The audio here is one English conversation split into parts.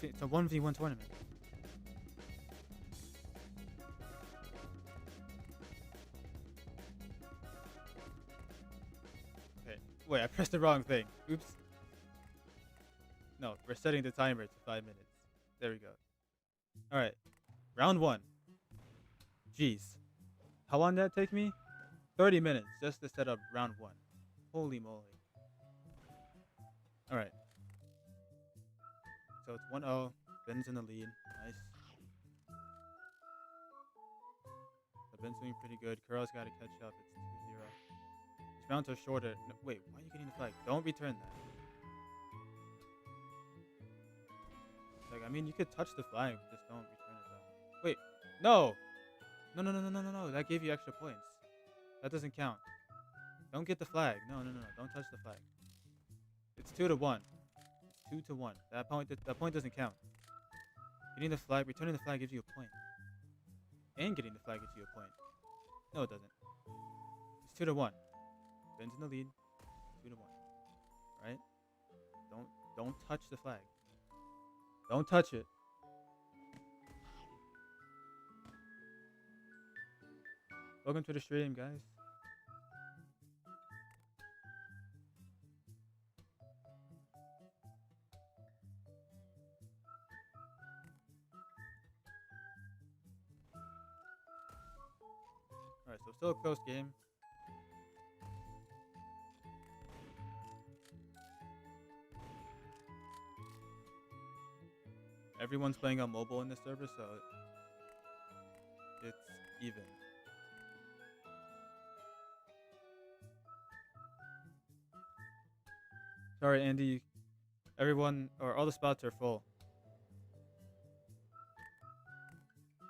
It's a 1v1 tournament. Okay. Wait, I pressed the wrong thing. Oops. No, we're setting the timer to 5 minutes. There we go. Alright. Round 1. Jeez. How long did that take me? 30 minutes just to set up round 1. Holy moly. Alright. So it's 1-0. Ben's in the lead. Nice. So Ben's doing pretty good. Kura's got to catch up. It's 2-0. These rounds are shorter. No, wait, why are you getting the flag? Don't return that. Like, I mean, you could touch the flag, just don't return it though. Wait, no! No. That gave you extra points. That doesn't count. Don't get the flag. No. Don't touch the flag. It's 2-1. It's 2-1. That point doesn't count. Getting the flag, returning the flag gives you a point. And getting the flag gives you a point. No, it doesn't. It's 2-1. Ben's in the lead. 2-1. Right? Don't touch the flag. Don't touch it. Welcome to the stream, guys. Alright, so still a close game. Everyone's playing on mobile in this server, so it's even. Sorry, Andy. Everyone, or all the spots are full.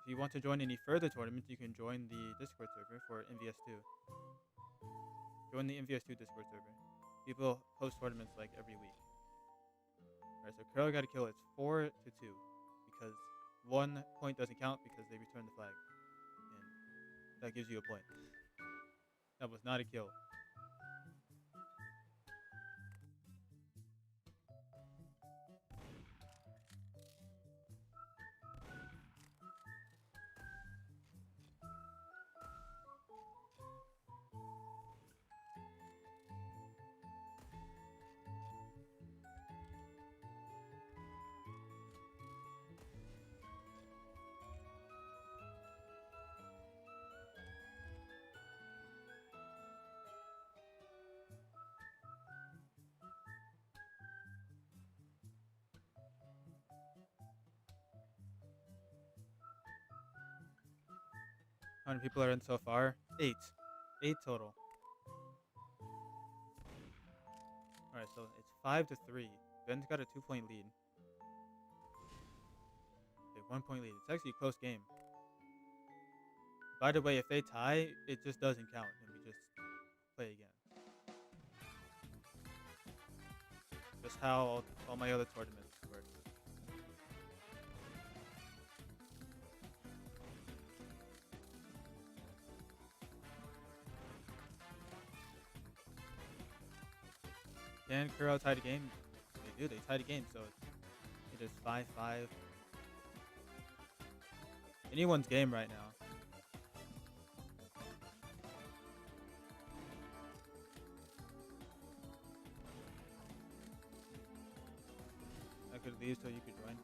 If you want to join any further tournaments, you can join the Discord server for mvs2. Join the mvs2 Discord server. People host tournaments like every week. Alright, so Kura got a kill. It's 4-2 because 1 point doesn't count because they returned the flag, and that gives you a point. That was not a kill. How many people are in so far? 8. 8 total. Alright, so it's 5-3. Ben's got a 2-point lead. Okay, 1-point lead. It's actually a close game. By the way, if they tie, it just doesn't count, and we just play again. Just how all my other tournaments work. Can Kura tie the game? They do. They tied the game, so it is 5-5. Anyone's game right now. I could leave so you could join.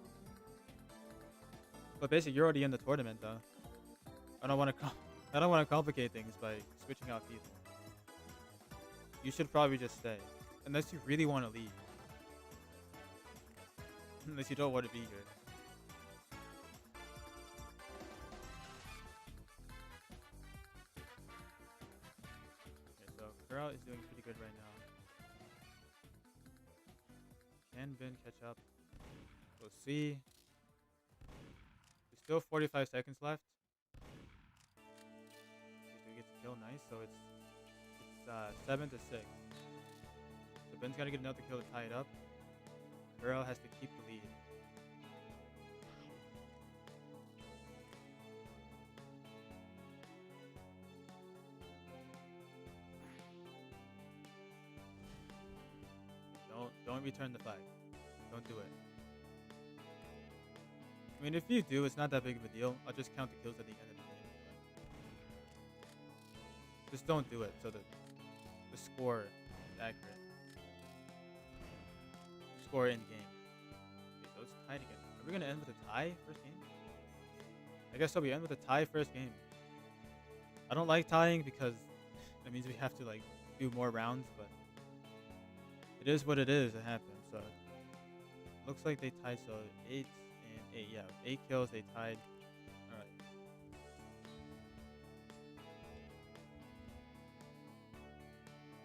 But basically, you're already in the tournament, though. I don't want to complicate things by switching out people. You should probably just stay. Unless you really want to leave. Unless you don't want to be here. Okay, so Kura is doing pretty good right now. Can Ben catch up? We'll see. There's still 45 seconds left. Okay, so he gets a kill, nice. So it's 7-6. So Ben's got to get another kill to tie it up. Kura has to keep the lead. Don't return the flag. Don't do it. I mean, if you do, it's not that big of a deal. I'll just count the kills at the end of the game. But just don't do it so that the score is accurate. Score in game. Okay, so it's tied again. Are we gonna end with a tie first game? I guess so. We end with a tie first game. I don't like tying because that means we have to like do more rounds, but it is what it is. It happens. So looks like they tied. So 8 and 8. Yeah, 8 kills. They tied. All right.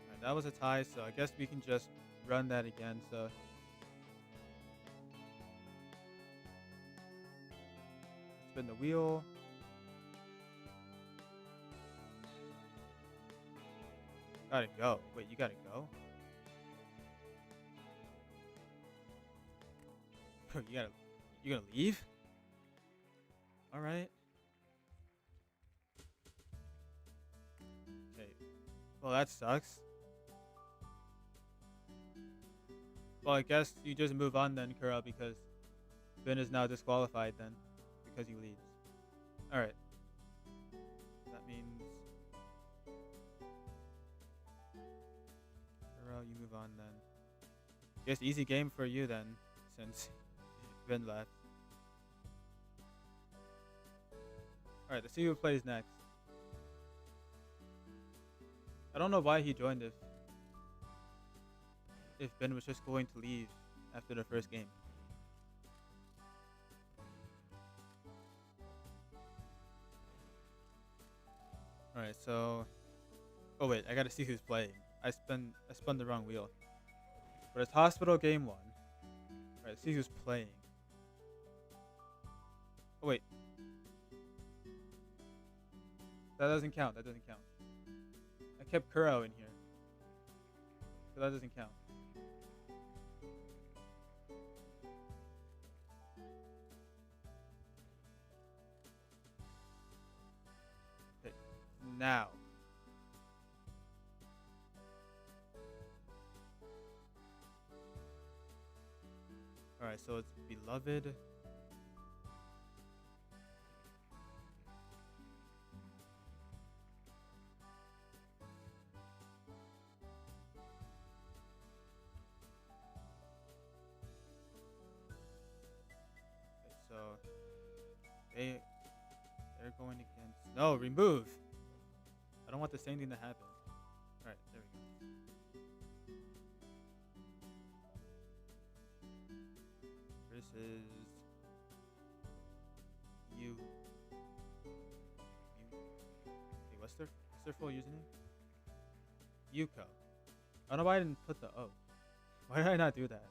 All right. That was a tie. So I guess we can just run that again. So. Spin the wheel. Gotta go. Wait, you gotta go? Bro, you gonna leave? Alright. Okay. Well, that sucks. Well, I guess you just move on then, Kura, because Ben is now disqualified then. Because he leaves. Alright. That means you move on then. Guess easy game for you then, since Ben left. Alright, let's see who plays next. I don't know why he joined if Ben was just going to leave after the first game. Alright, so oh wait, I gotta see who's playing. I spun the wrong wheel. But it's Hospital Game 1. Alright, see who's playing. Oh wait. That doesn't count. That doesn't count. I kept Kuro in here. So that doesn't count. Okay. Now. Alright, so it's Beloved. Okay, so they're going against no, remove. I don't want the same thing to happen. Alright, there we go. Versus you. Wait, what's their full username? Yuko. I don't know why I didn't put the O. Why did I not do that?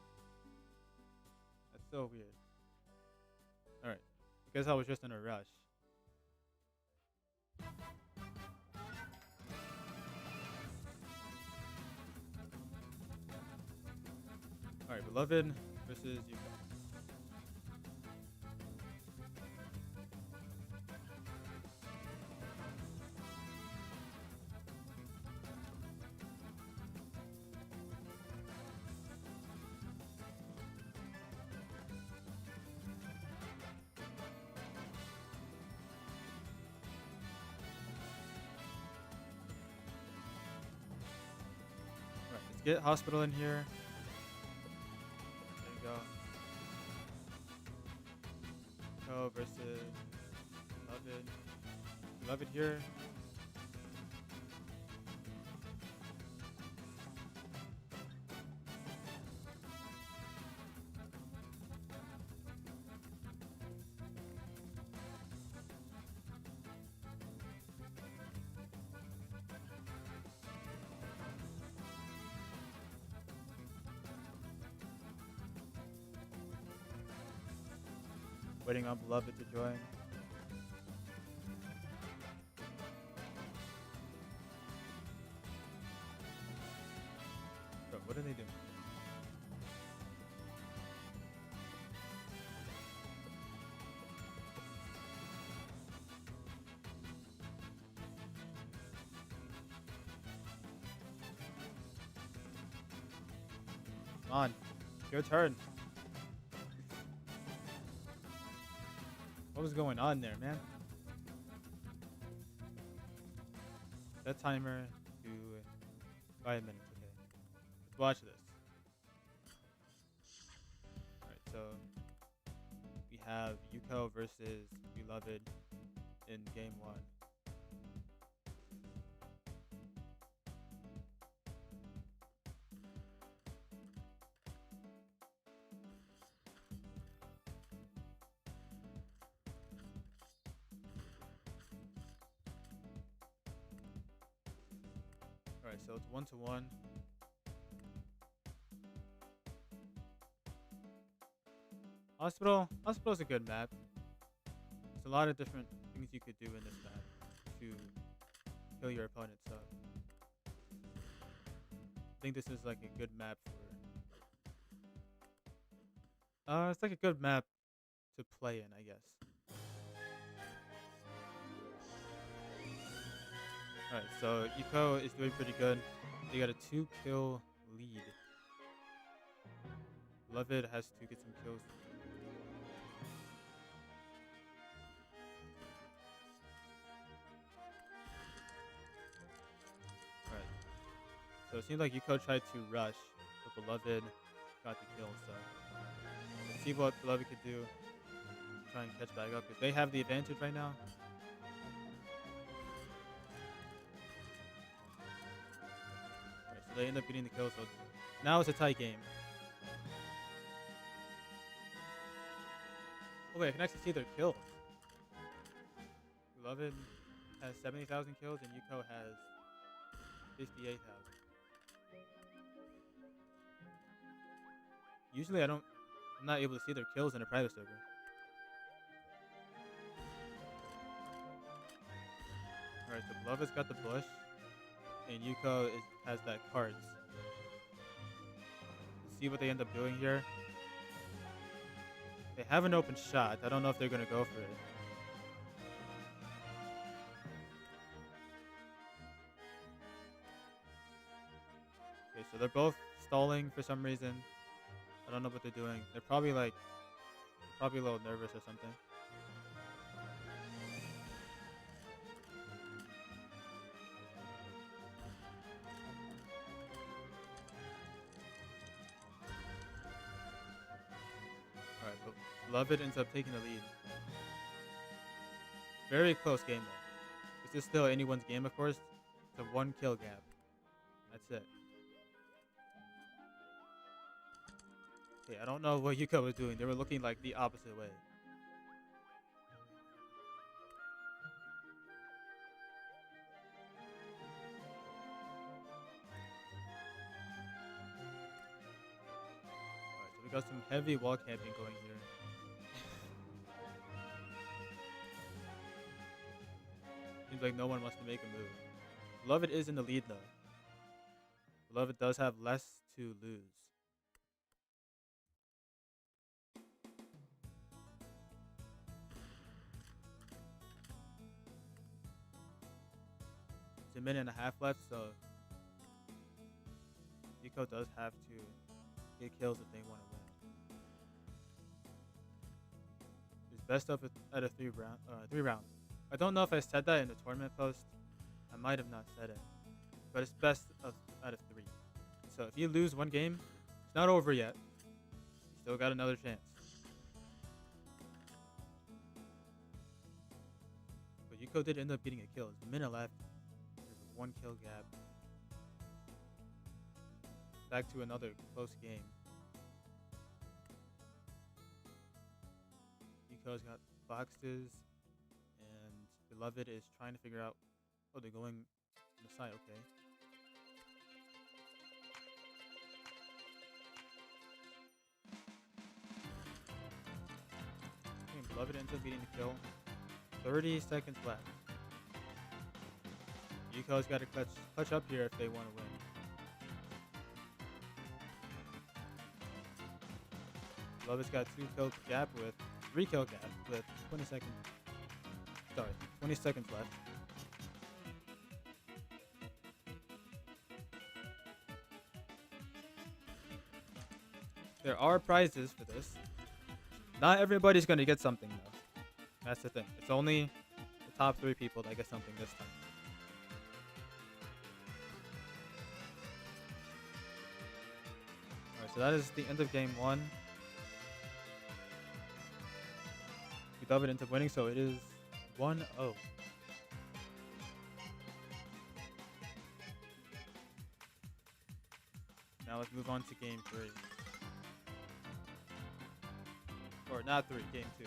That's so weird. Alright. I guess I was just in a rush. Alright, Beloved versus Yuko. Alright, let's get Hospital in here. There you go. Yuko versus Beloved. Beloved here. Waiting on Beloved to join. Bro, what are they doing? Come on, your turn. What was going on there, man? Set timer to 5 minutes. Okay. Let's watch this. Alright, so we have Yuko versus Beloved in game 1. Alright, so it's 1-1. Hospital's a good map. There's a lot of different things you could do in this map to kill your opponent, so I think this is like a good map for it's like a good map to play in, I guess. Alright, so Yuko is doing pretty good. They got a 2-kill lead. Beloved has to get some kills. Alright. So it seems like Yuko tried to rush, but Beloved got the kill, so let's see what Beloved could do. Try and catch back up, because they have the advantage right now. Alright, so they end up getting the kill, so now it's a tight game. Oh wait, I can actually see their kills. Beloved has 70,000 kills and Yuko has 58,000. Usually I'm not able to see their kills in a private server. Alright, so Beloved's got the bush and Yuko has that cards. Let's see what they end up doing here. They have an open shot. I don't know if they're going to go for it. Okay, so they're both stalling for some reason. I don't know what they're doing. They're probably a little nervous or something. Alright, but Beloved ends up taking the lead. Very close game though. This is still anyone's game, of course. It's a 1-kill gap. That's it. Okay, I don't know what Yuko was doing. They were looking like the opposite way. Alright, so we got some heavy wall camping going here. Seems like no one wants to make a move. Beloved is in the lead though. Beloved does have less to lose. It's a minute and a half left, so Yuko does have to get kills if they want to win. It's best of out of 3 rounds. I don't know if I said that in the tournament post. I might have not said it, but it's best out of 3. So if you lose one game, it's not over yet. You still got another chance. But Yuko did end up getting a kill. It's a minute left. There's a 1-kill gap. Back to another close game. Yuko's got boxes, and Beloved is trying to figure out. Oh, they're going on the side. Okay. Beloved ends up getting the kill. 30 seconds left. Yuko's got to clutch up here if they want to win. Beloved's got 3-kill gap with 3-kill gap with 20 seconds left. There are prizes for this. Not everybody's going to get something though. That's the thing. It's only the top 3 people that get something this time. Alright, so that is the end of game 1. We dub it into winning, so it is 1-0. Now let's move on to game 3. Or not 3, game 2.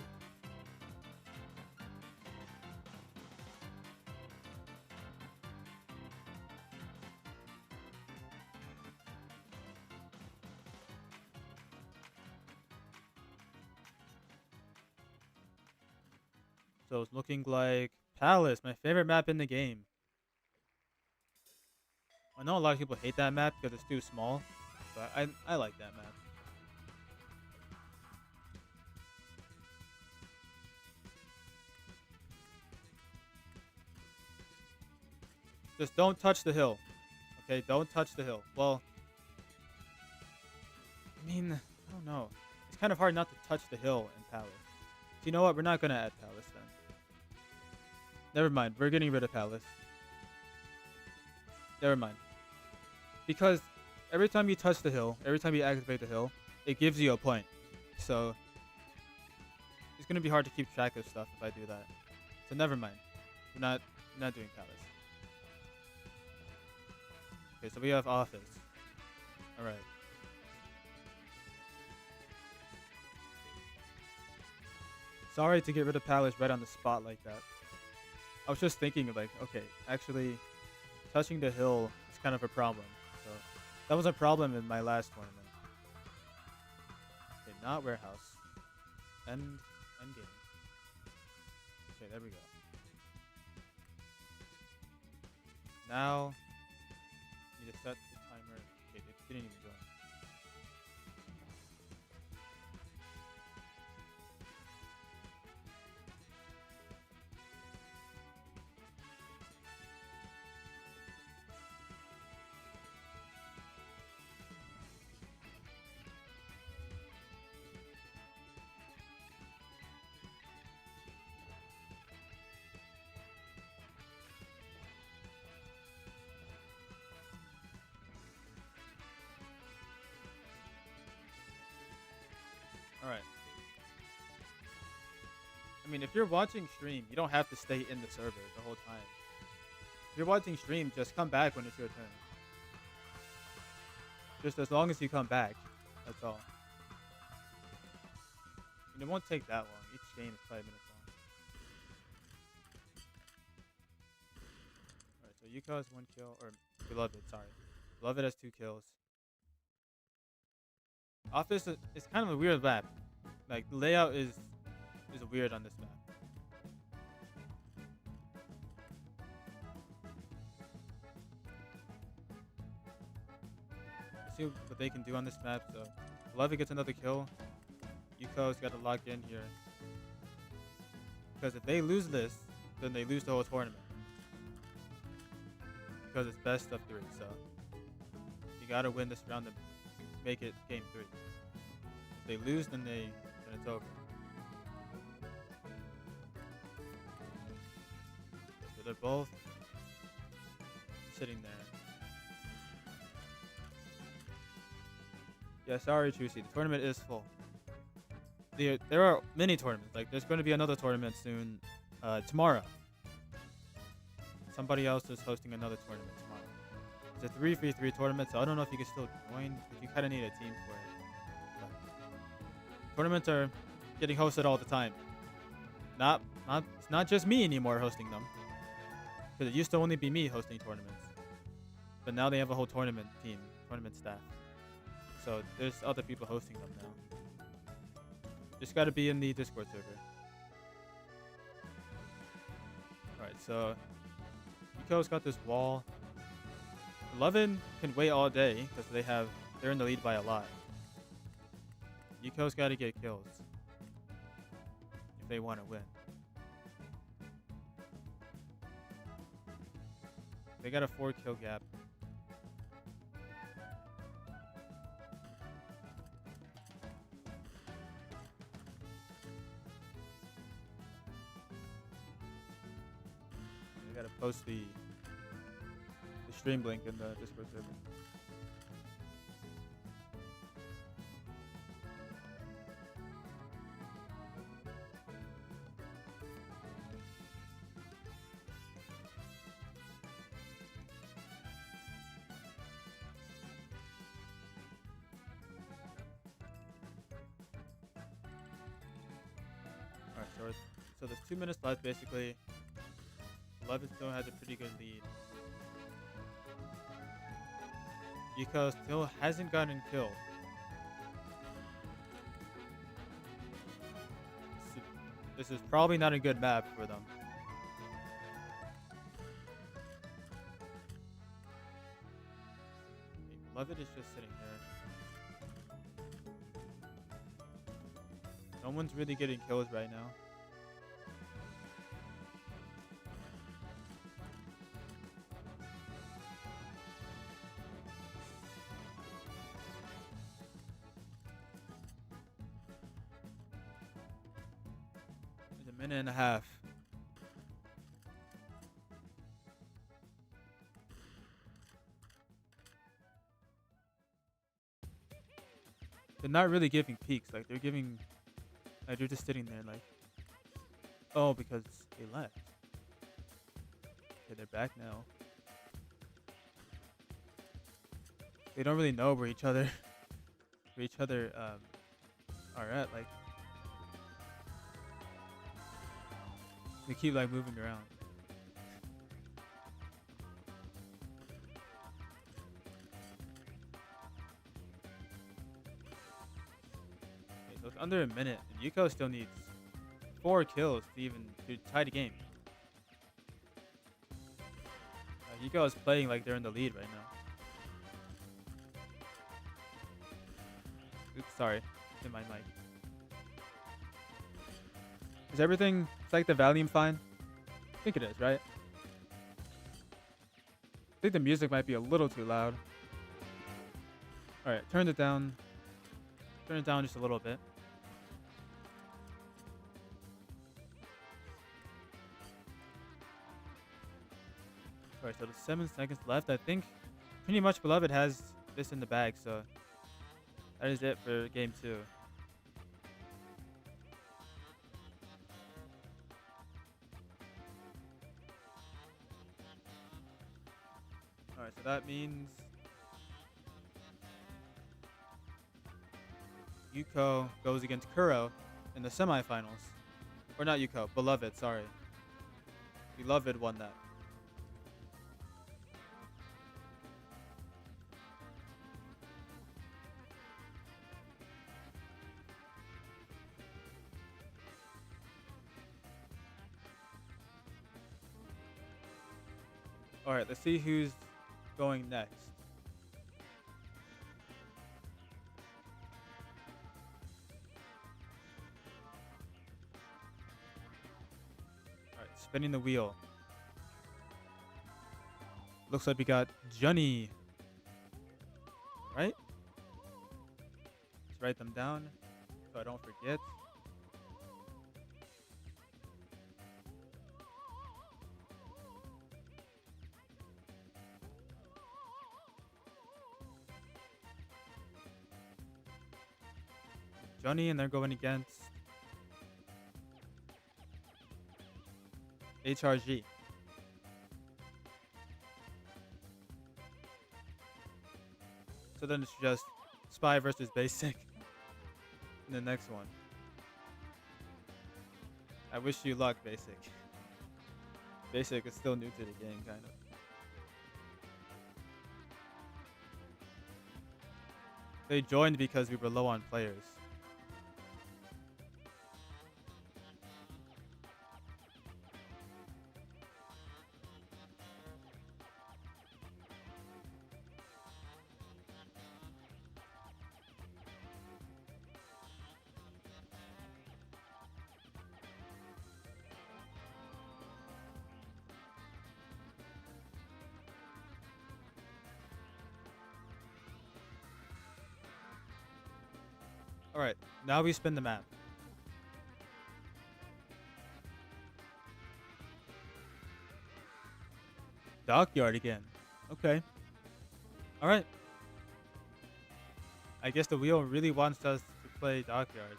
So it's looking like Palace, my favorite map in the game. I know a lot of people hate that map because it's too small, but I like that map. Just don't touch the hill. Okay, don't touch the hill. Well, I mean, I don't know. It's kind of hard not to touch the hill in Palace. So you know what? We're not going to add Palace then. Never mind. We're getting rid of Palace. Never mind. Because every time you touch the hill, every time you activate the hill, it gives you a point. So it's going to be hard to keep track of stuff if I do that. So never mind. We're not doing Palace. Okay, so we have Office. Alright. Sorry to get rid of Palace right on the spot like that. I was just thinking like, okay, actually touching the hill is kind of a problem. So that was a problem in my last tournament. Okay, not warehouse. End game. Okay, there we go. Now need to set the timer. Okay, it didn't even join. Alright. I mean, if you're watching stream, you don't have to stay in the server the whole time. If you're watching stream, just come back when it's your turn. Just as long as you come back. That's all. And it won't take that long. Each game is 5 minutes long. Alright, so Yuko has 1 kill. Or Beloved, sorry. Beloved has 2 kills. Office is kind of a weird map. Like, the layout is weird on this map. Let's see what they can do on this map. So, Beloved gets another kill. Yuko's got to lock in here. Because if they lose this, then they lose the whole tournament. Because it's best of 3, so you got to win this round to make it game 3. If they lose, then it's over. So they're both sitting there. Yeah, sorry, Trucy. The tournament is full. There are many tournaments. Like, there's going to be another tournament soon. Tomorrow. Somebody else is hosting another tournament tomorrow. It's a 3v3 tournament, so I don't know if you can still join, but you kind of need a team for it. Tournaments are getting hosted all the time. It's not just me anymore hosting them. Because it used to only be me hosting tournaments. But now they have a whole tournament team, tournament staff. So there's other people hosting them now. Just got to be in the Discord server. Alright, so Yuko's got this wall. 11 can wait all day because they're in the lead by a lot. Yuko's got to get kills if they want to win. They got a 4 kill gap. gotta post the stream link in the Discord server. Alright, so there's 2 minutes left basically. Beloved still has a pretty good lead. Yuko still hasn't gotten killed. This is probably not a good map for them. Okay, Beloved is just sitting there. No one's really getting kills right now. Minute and a half. They're not really giving peaks. Like they're giving. Like they're just sitting there. Like, oh, because they left. Okay, they're back now. They don't really know where each other are at. Like. They keep like moving around. Okay, so it's under a minute, and Yuko still needs 4 kills to tie the game. Yuko is playing like they're in the lead right now. Oops, sorry, hit my mic. Is everything, it's like the volume fine? I think it is, right? I think the music might be a little too loud. Alright, turn it down. Turn it down just a little bit. Alright, so there's 7 seconds left. I think pretty much Beloved has this in the bag, so that is it for game 2. Alright, so that means Yuko goes against Kura in the semifinals. Or not Yuko, Beloved, sorry. Beloved won that. Alright, let's see who's going next. Alright, spinning the wheel. Looks like we got Johnny. Right? Let's write them down so I don't forget. Johnny, and they're going against HRG. So then it's just Spy versus Basic in the next one. I wish you luck, Basic. Basic is still new to the game, kind of. They joined because we were low on players. Alright, now we spin the map. Dockyard again. Okay. All right. I guess the wheel really wants us to play Dockyard.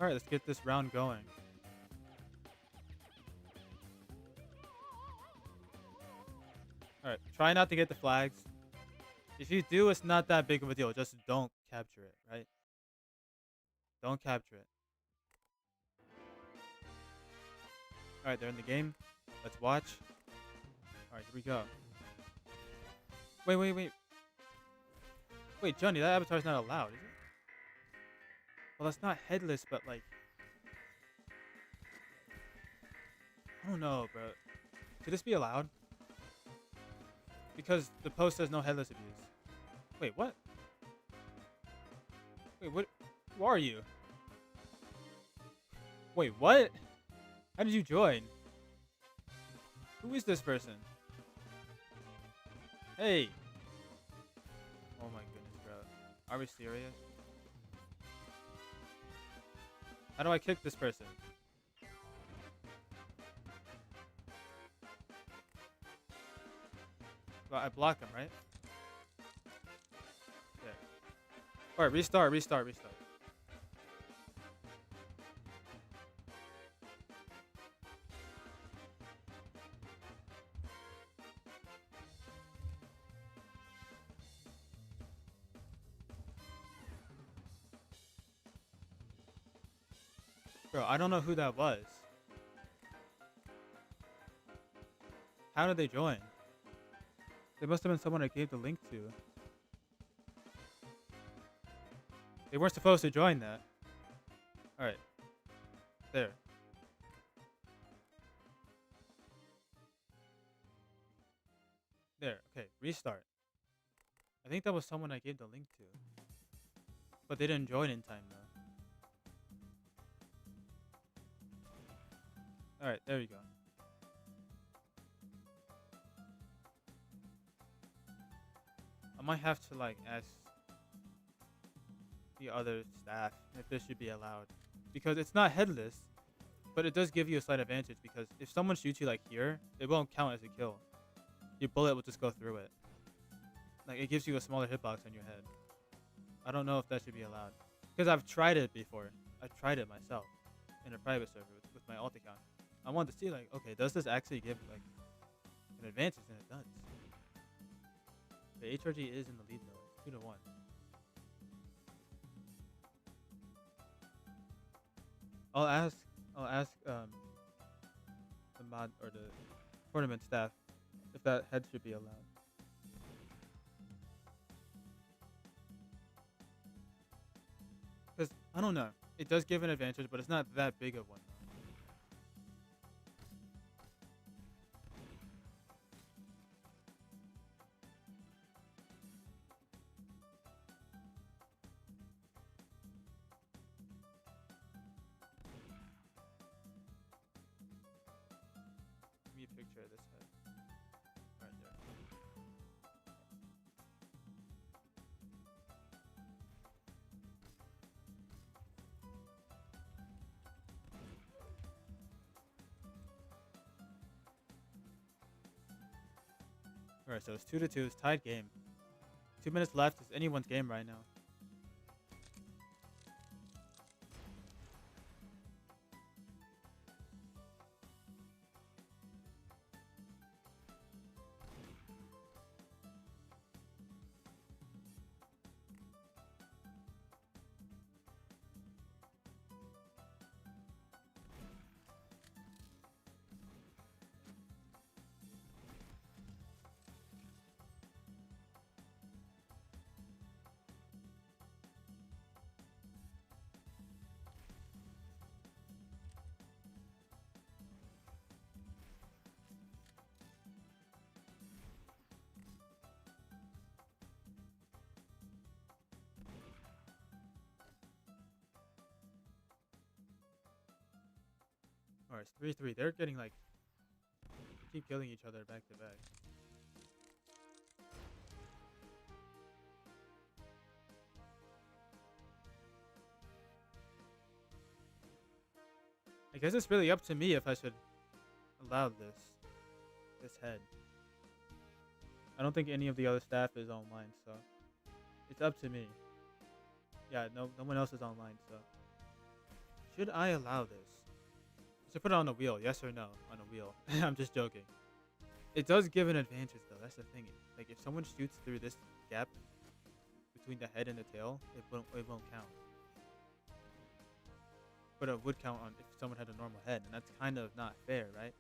All right, let's get this round going. All right, try not to get the flags. If you do, it's not that big of a deal. Just don't capture it, right? Don't capture it. All right, they're in the game. Let's watch. All right, here we go. Wait. Wait, Johnny, that avatar's not allowed, is it? Well, that's not headless, but like, I don't know, bro. Should this be allowed? Because the post says no headless abuse. Wait, what? Wait, what? Who are you? Wait, what? How did you join? Who is this person? Hey. Oh my goodness, bro. Are we serious? How do I kick this person? Well, I block him, right? Yeah. Alright, restart. Bro, I don't know who that was. How did they join? They must have been someone I gave the link to. They weren't supposed to join that. Alright. There. There. Okay, restart. I think that was someone I gave the link to. But they didn't join in time, though. Alright, there we go. I might have to, like, ask the other staff if this should be allowed. Because it's not headless, but it does give you a slight advantage. Because if someone shoots you, like, here, it won't count as a kill. Your bullet will just go through it. Like, it gives you a smaller hitbox on your head. I don't know if that should be allowed. Because I've tried it before. I've tried it myself in a private server with my alt account. I wanted to see, like, okay, does this actually give, like, an advantage? And it does. The HRG is in the lead, though. It's 2-1. I'll ask the mod or the tournament staff if that head should be allowed. Because, I don't know. It does give an advantage, but it's not that big of one. Give me a picture of this head. Right there. Alright, so it's 2-2. It's tied game. 2 minutes left. It's anyone's game right now. Alright, it's 3-3. They're getting, like, keep killing each other back to back. I guess it's really up to me if I should allow this head. I don't think any of the other staff is online, so it's up to me. Yeah, no one else is online, so should I allow this? Should put it on a wheel, yes or no? On a wheel. I'm just joking. It does give an advantage though. That's the thing. Like if someone shoots through this gap between the head and the tail, it won't count. But it would count on if someone had a normal head, and that's kind of not fair, right?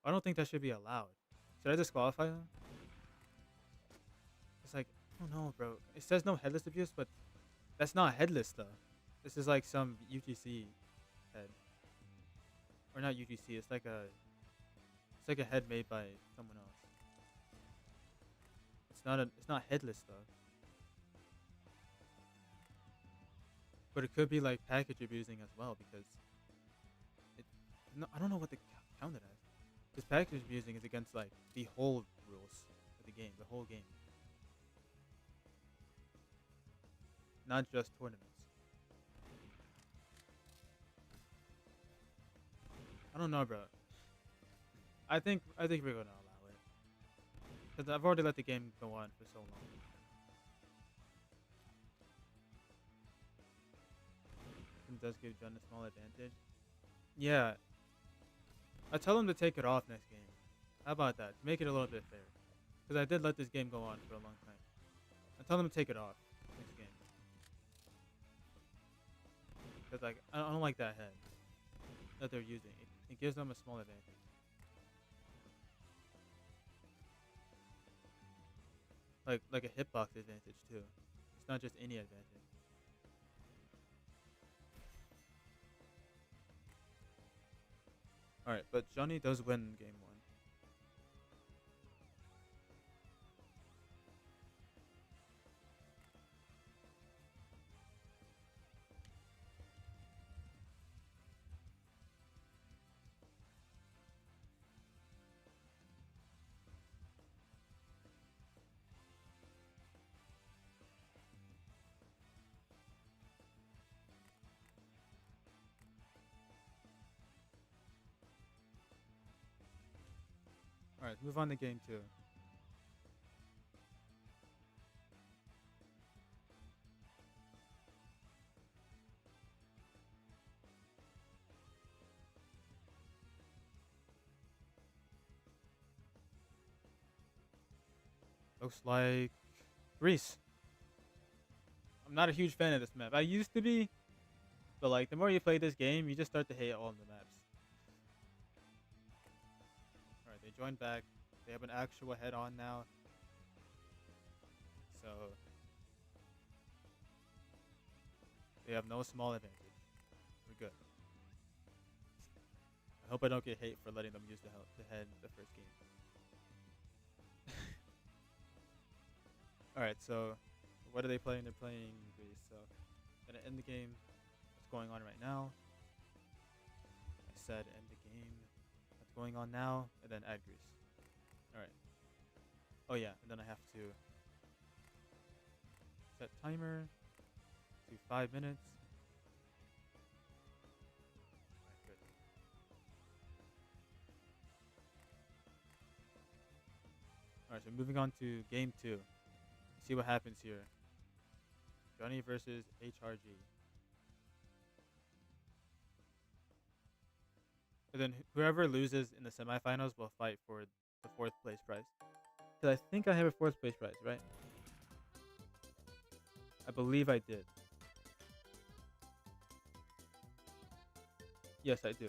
I don't think that should be allowed. Should I disqualify them? It's like, I don't know, bro. It says no headless abuse, but that's not headless though. This is like some UGC head, or not UGC. It's like a head made by someone else. It's not headless though. But it could be like package abusing as well because it. No, I don't know what to count it as. Because package abusing is against like the whole rules of the game, the whole game, not just tournaments. I don't know, bro. I think we're gonna allow it because I've already let the game go on for so long. It does give John a small advantage. Yeah, I tell him to take it off next game. How about that? To make it a little bit fair, because I did let this game go on for a long time. I tell him to take it off next game because like I don't like that head that they're using. It gives them a small advantage. Like a hitbox advantage too. It's not just any advantage. All right, but Johnny does win game one. All right, move on to game two. Looks like Greece. I'm not a huge fan of this map. I used to be, but like the more you play this game, you just start to hate all of the maps. All right, they joined back. They have an actual head on now. So they have no small advantage. We're good. I hope I don't get hate for letting them use the head the first game. Alright, so what are they playing? They're playing Greece. So I'm gonna end the game. What's going on right now? I said end the game. What's going on now? And then add Greece. Alright. Oh yeah, and then I have to set timer to 5 minutes. Alright, good. Alright, so moving on to game two. See what happens here. Johnny versus HRG. And then whoever loses in the semifinals will fight for the 4th place prize. Because I think I have a 4th place prize, right? I believe I did. Yes, I do.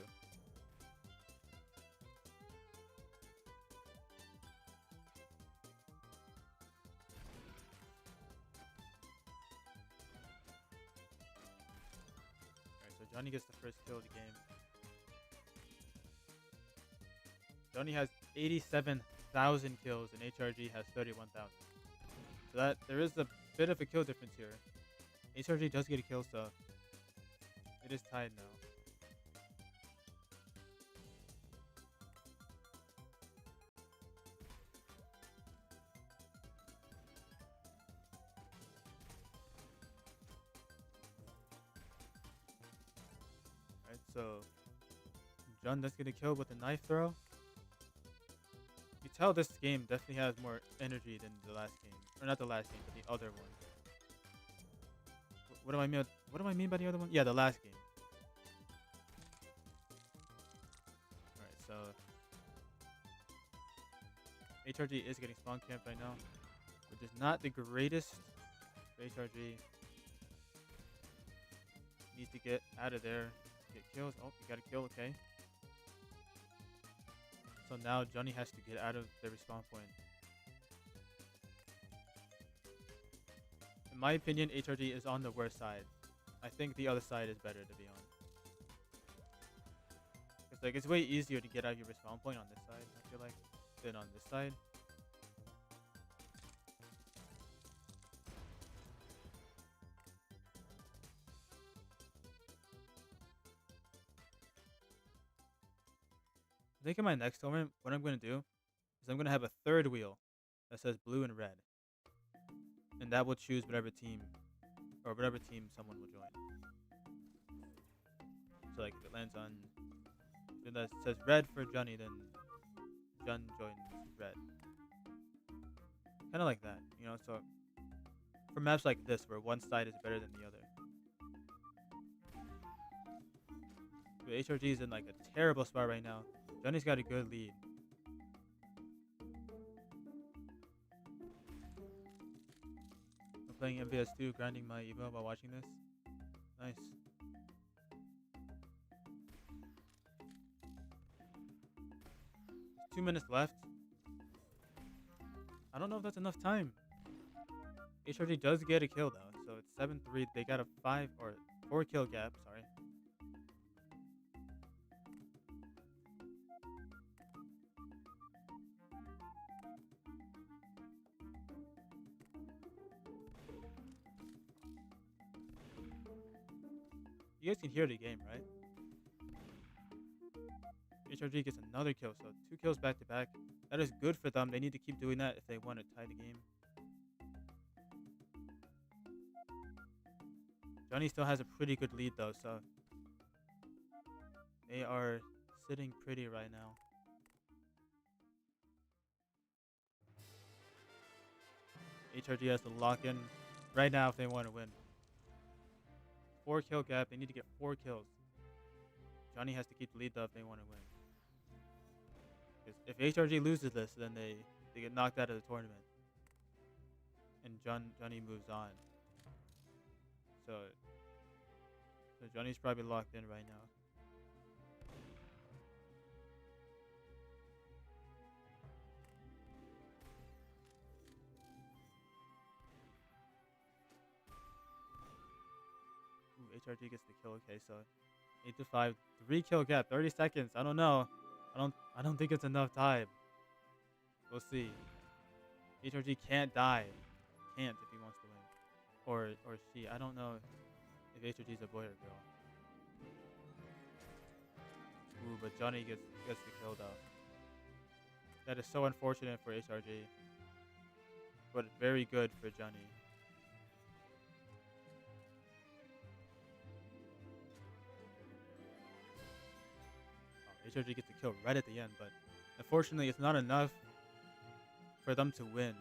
Alright, so Johnny gets the first kill of the game. Johnny has 87,000 kills and HRG has 31,000. So that there is a bit of a kill difference here. HRG does get a kill, so it is tied now. Alright, so Jun does get a kill with a knife throw. You tell this game definitely has more energy than the last game. Or not the last game, but the other one. What do I mean? What do I mean by the other one? Yeah, the last game. Alright, so HRG is getting spawn camped right now, which is not the greatest for HRG. Needs to get out of there. Get kills. Oh, you got a kill, okay. So now Johnny has to get out of the respawn point. In my opinion, HRG is on the worst side. I think the other side is better, to be honest. It's like it's way easier to get out of your respawn point on this side, I feel like, than on this side. I think in my next tournament, what I'm going to do is I'm going to have a third wheel that says blue and red. And that will choose whatever team someone will join. So like if it lands on, if it says red for Johnny, then Jun joins red. Kind of like that, you know, so for maps like this where one side is better than the other. But HRG is in like a terrible spot right now. Johnny's got a good lead. I'm playing mvs2, grinding my Evo while watching this. Nice. There's 2 minutes left. I don't know if that's enough time. HRG does get a kill though, so it's 7-3. They got a 4 kill gap, sorry. You guys can hear the game, right? HRG gets another kill, so 2 kills back to back. That is good for them. They need to keep doing that if they want to tie the game. Johnny still has a pretty good lead though, so they are sitting pretty right now. HRG has to lock in right now if they want to win. 4 kill gap. They need to get 4 kills. Johnny has to keep the lead though if they want to win. Because if HRG loses this, then they get knocked out of the tournament. And Johnny moves on. So Johnny's probably locked in right now. HRG gets the kill. Okay, so 8-5, 3 kill gap, 30 seconds. I don't know. I don't think it's enough time. We'll see. HRG can't die. Can't if he wants to win. Or she. I don't know if HRG's a boy or girl. Ooh, but Johnny gets the kill though. That is so unfortunate for HRG. But very good for Johnny. HRG gets the kill right at the end, but unfortunately it's not enough for them to win.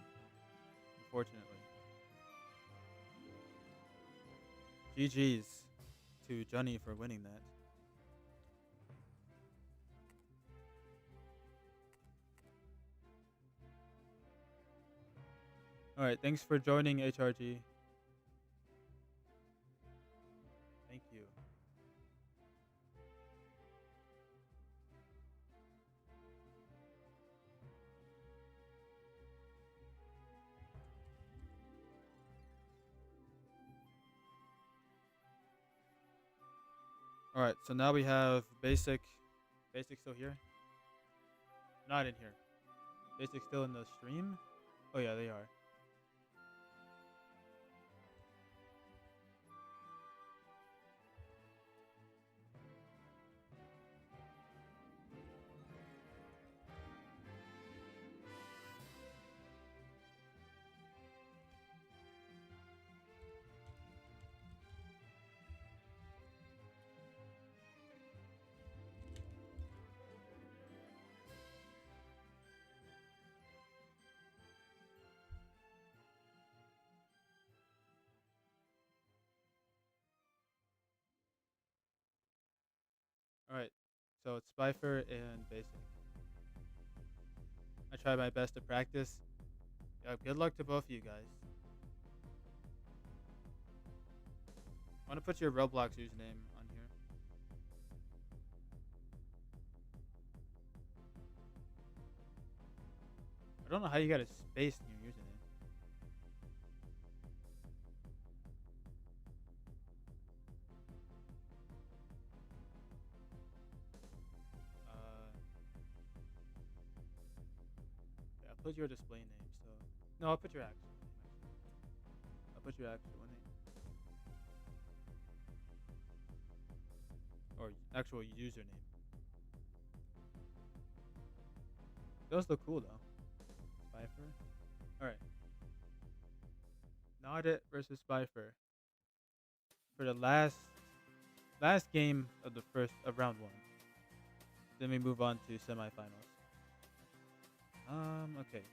Unfortunately. GG's to Johnny for winning that. Alright, thanks for joining HRG. Thank you. Alright, so now we have basic still here. Not in here. Basic still in the stream. Oh yeah, they are. Alright, so it's Spifer and Basic. I try my best to practice. Yeah, good luck to both of you guys. I want to put your Roblox username on here. I don't know how you got a space in your username. Yeah, I'll put your display name. So no, I'll put your actual name. Actually, I'll put your actual name or actual username. Those look cool though. Spifer. All right. Nodit versus Spifer for the last game of the first of round one. Then we move on to semifinals. Okay.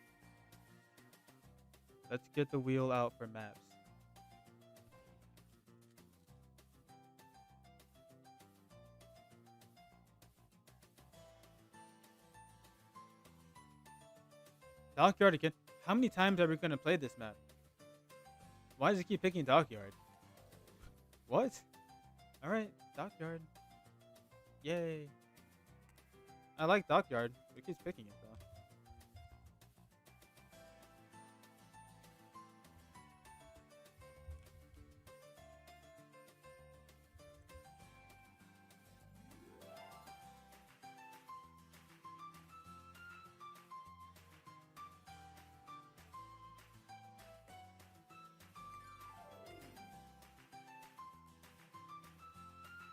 Let's get the wheel out for maps. Dockyard again. How many times are we gonna play this map? Why does it keep picking Dockyard? What? Alright, Dockyard. Yay. I like Dockyard. It keeps picking it though.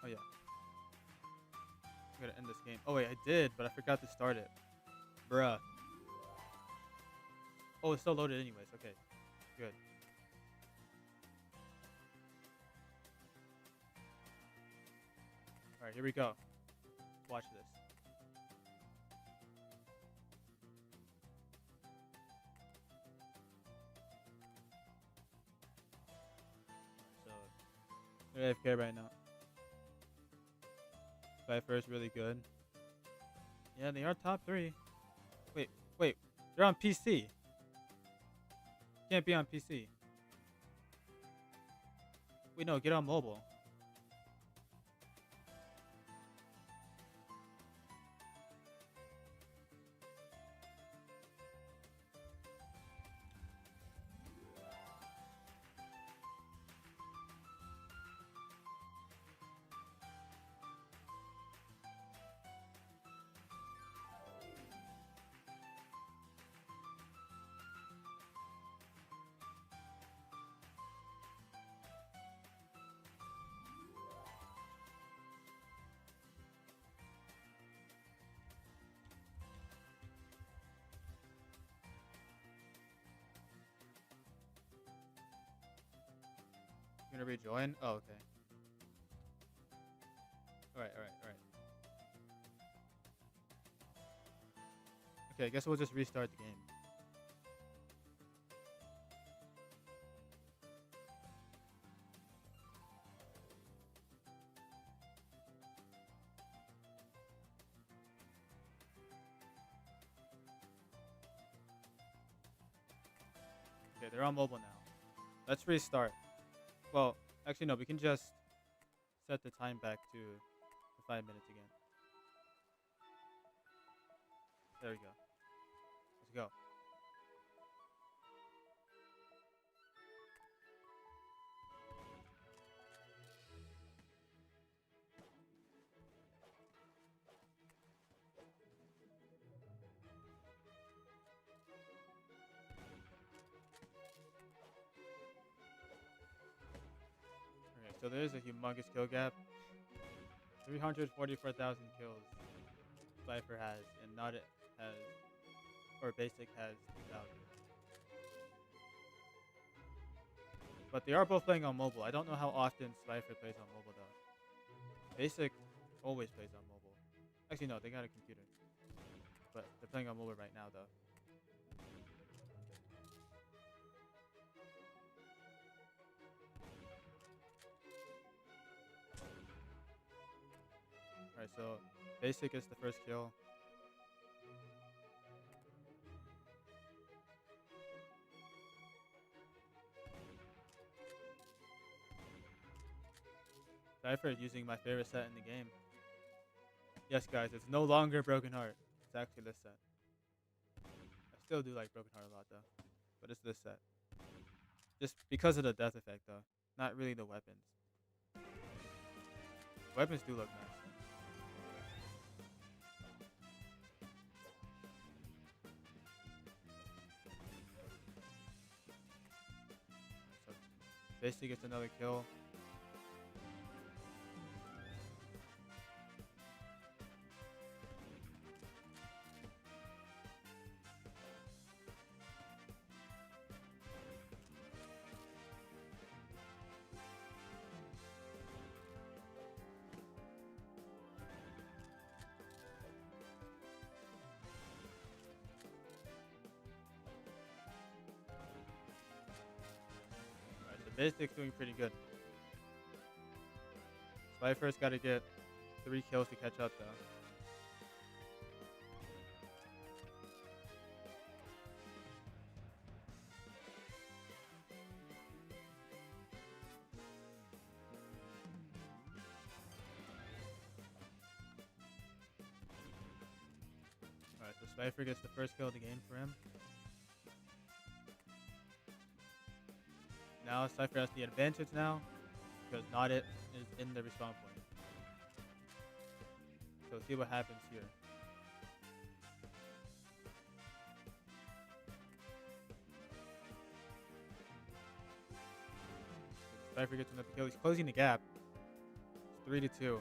Oh yeah. I gotta end this game. Oh wait, I did, but I forgot to start it. Bruh. Oh, it's still loaded anyways. Okay. Good. Alright, here we go. Watch this. So, they're AFK right now. Cypher is really good. Yeah, they are top 3. Wait. They're on PC. Can't be on PC. Wait, no, get on mobile. You gonna rejoin? Oh, okay. Alright. Okay, I guess we'll just restart the game. Okay, they're on mobile now. Let's restart. Well, actually no, we can just set the time back to 5 minutes again. There we go. Let's go. Okay, so there's a humongous kill gap. 344,000 kills Cypher has, and not it has, or Basic has 1,000. But they are both playing on mobile. I don't know how often Cypher plays on mobile though. Basic always plays on mobile. Actually no, they got a computer. But they're playing on mobile right now though. Alright, Alright, so basic gets the first kill. Cypher using my favorite set in the game. Yes, guys, it's no longer Broken Heart. It's actually this set. I still do like Broken Heart a lot, though. But it's this set. Just because of the death effect, though. Not really the weapons. Weapons do look nice. So, basically gets another kill. Alright, so basic's doing pretty good. Cypher's got to get 3 kills to catch up, though. Alright, so Cypher gets the first kill of the game for him. Now Cypher has the advantage now, because Not It is in the respawn point. So see what happens here. Cypher gets another kill. He's closing the gap. It's 3-2.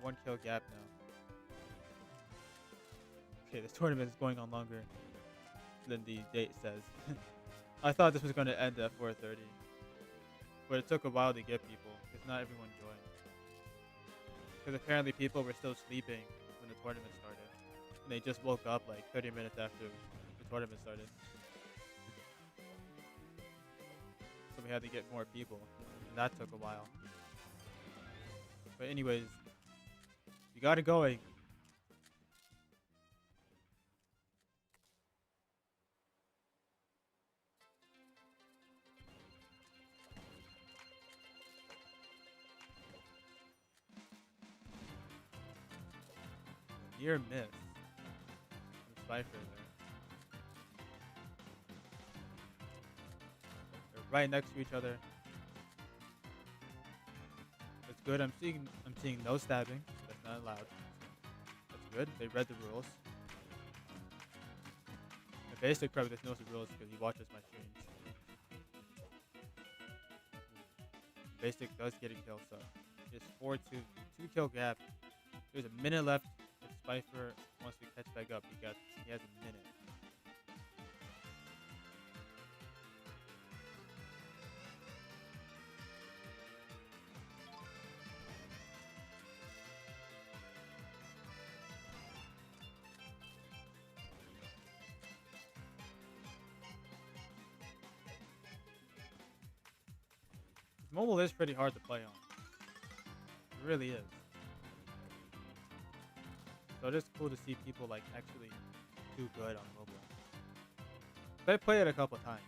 1 kill gap now. Okay, this tournament is going on longer than the date says. I thought this was going to end at 4:30. But it took a while to get people, because not everyone joined. Because apparently people were still sleeping when the tournament started. And they just woke up like 30 minutes after the tournament started. So we had to get more people. And that took a while. But anyways, we got it going. Near miss. From Cypher there. They're right next to each other. That's good. I'm seeing no stabbing. That's not allowed. That's good. They read the rules. The basic probably just knows the rules because he watches my streams. Basic does get a kill, so it's 4-2, 2 kill gap. There's a minute left. If Cypher wants to catch back up, he has a minute. Mobile is pretty hard to play on. It really is. So it is cool to see people like actually do good on mobile. So I played it a couple times.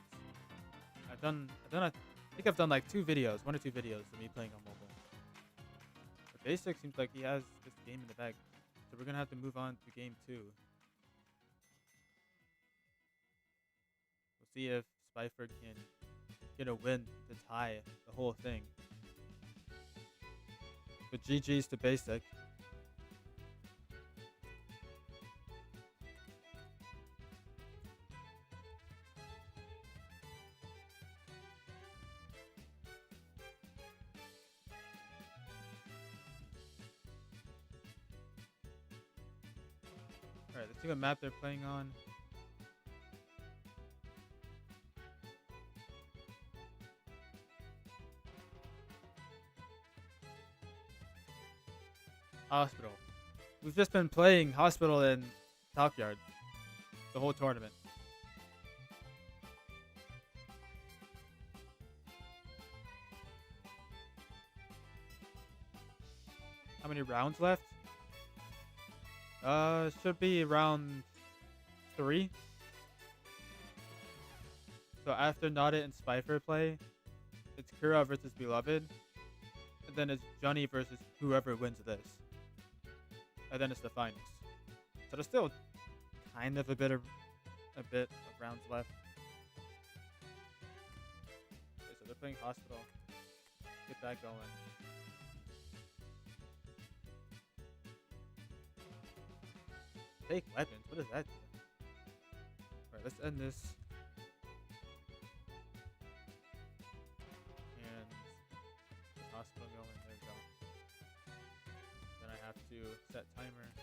I think I've done like 2 videos, 1 or 2 videos of me playing on mobile. But Basic seems like he has this game in the bag. So we're gonna have to move on to game 2. We'll see if Cypher can get a win to tie the whole thing. But GG's to Basic. Alright, let's see what map they're playing on. Hospital. We've just been playing Hospital in Dockyard the whole tournament. How many rounds left? Should be round 3. So after Nodit and Spifer play, it's Kura versus Beloved, and then it's Johnny versus whoever wins this, and then it's the finals. So there's still kind of a bit of rounds left. Okay, so they're playing Hospital. Get that going. Fake weapons. What does that do? Alright, let's end this. And Hospital going. There we go. Then I have to set timer to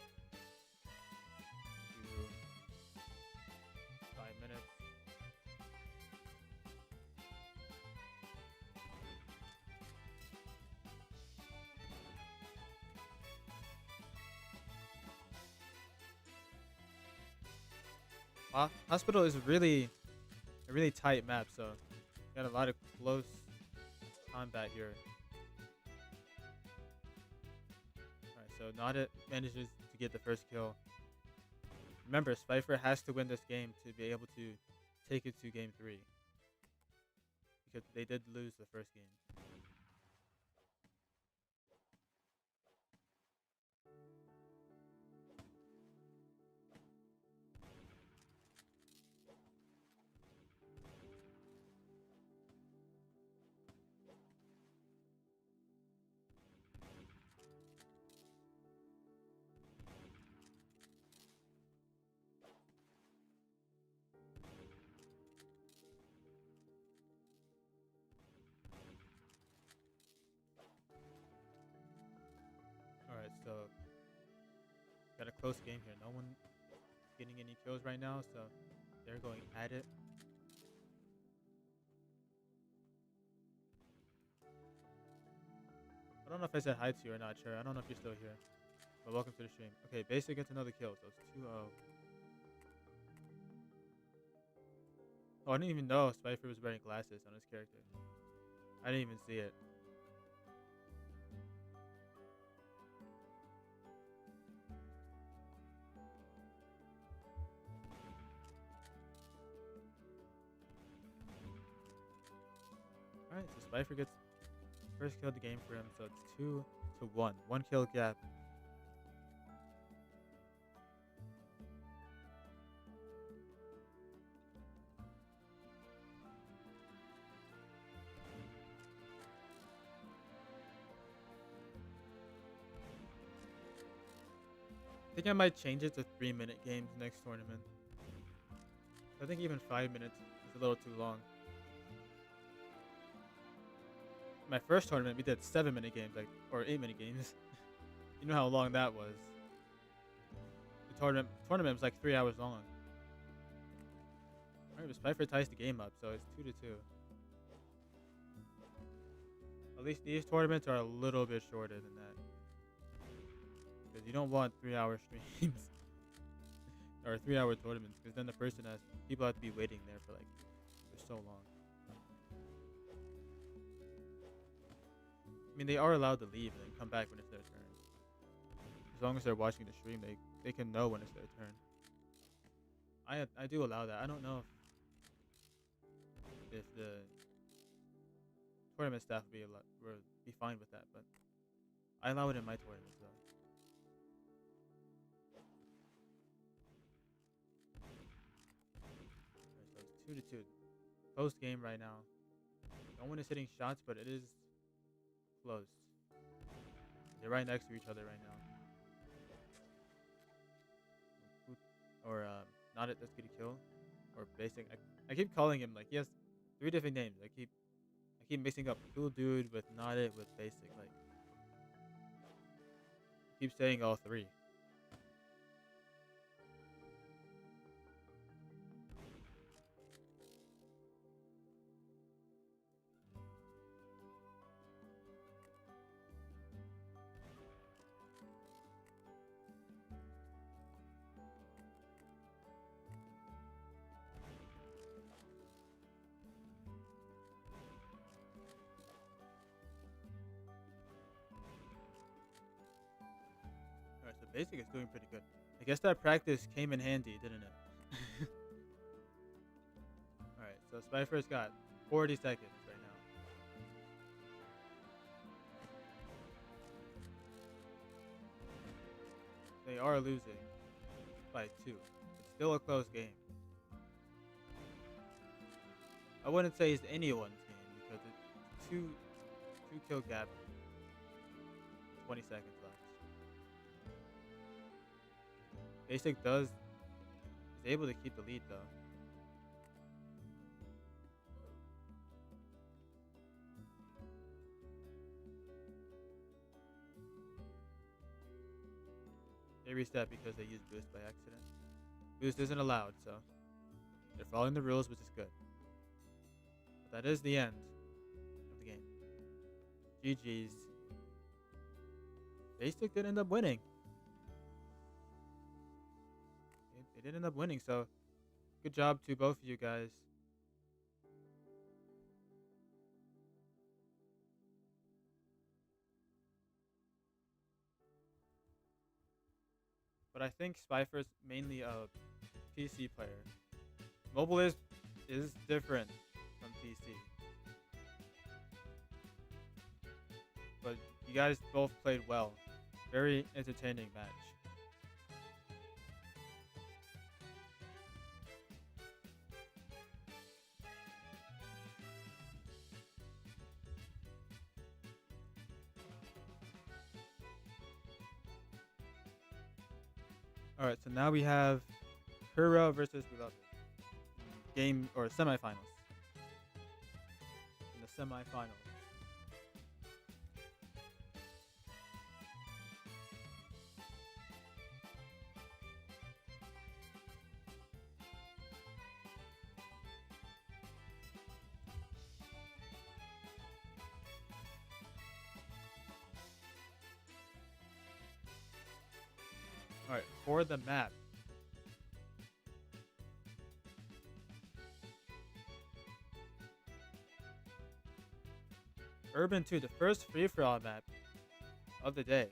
5 minutes. Hospital is a really tight map, so got a lot of close combat here. Alright, so Nodit manages to get the first kill. Remember, Spifer has to win this game to be able to take it to game 3. Because they did lose the first game. Alright, so got a close game here. No one getting any kills right now, so they're going at it. I don't know if I said hi to you or not, sure. I don't know if you're still here. But welcome to the stream. Okay, Basic gets another kill, so it's 2-0. Oh, I didn't even know Spifer was wearing glasses on his character. I didn't even see it. Alright, so Spifer gets first kill of the game for him, so it's 2-1. 1 kill gap. I think I might change it to 3-minute games next tournament. I think even 5 minutes is a little too long. My first tournament, we did 7-minute games, or 8-minute games. You know how long that was. The tournament was like 3 hours long. Alright, but Spifer ties the game up, so it's 2-2. At least these tournaments are a little bit shorter than that. Because you don't want 3-hour streams. Or 3-hour tournaments, because then people have to be waiting there for so long. I mean, they are allowed to leave and then come back when it's their turn. As long as they're watching the stream, they can know when it's their turn. I do allow that. I don't know if the tournament staff would be fine with that, but I allow it in my tournaments though. Right, so it's 2-2. Close game right now. No one is hitting shots, but it is close. They're right next to each other right now. Or not it. Let's get a kill. Or Basic. I keep calling him he has 3 different names. I keep mixing up Cool Dude with Not It with Basic. I keep saying all 3. Basic is doing pretty good. I guess that practice came in handy, didn't it? Alright, so Spifer's got 40 seconds right now. They are losing by 2. It's still a close game. I wouldn't say it's anyone's game because it's two kill gap. 20 seconds left. Basic is able to keep the lead though. They reset because they used boost by accident. Boost isn't allowed, so they're following the rules, which is good. But that is the end of the game. GG's. Basic did end up winning. They did end up winning, so good job to both of you guys. But I think Spifer's mainly a PC player. Mobile is different from PC. But you guys both played well. Very entertaining match. Alright, so now we have Kura versus Beloved. Game or semifinals. In the semifinals. Alright, for the map. Urban 2, the first free-for-all map of the day.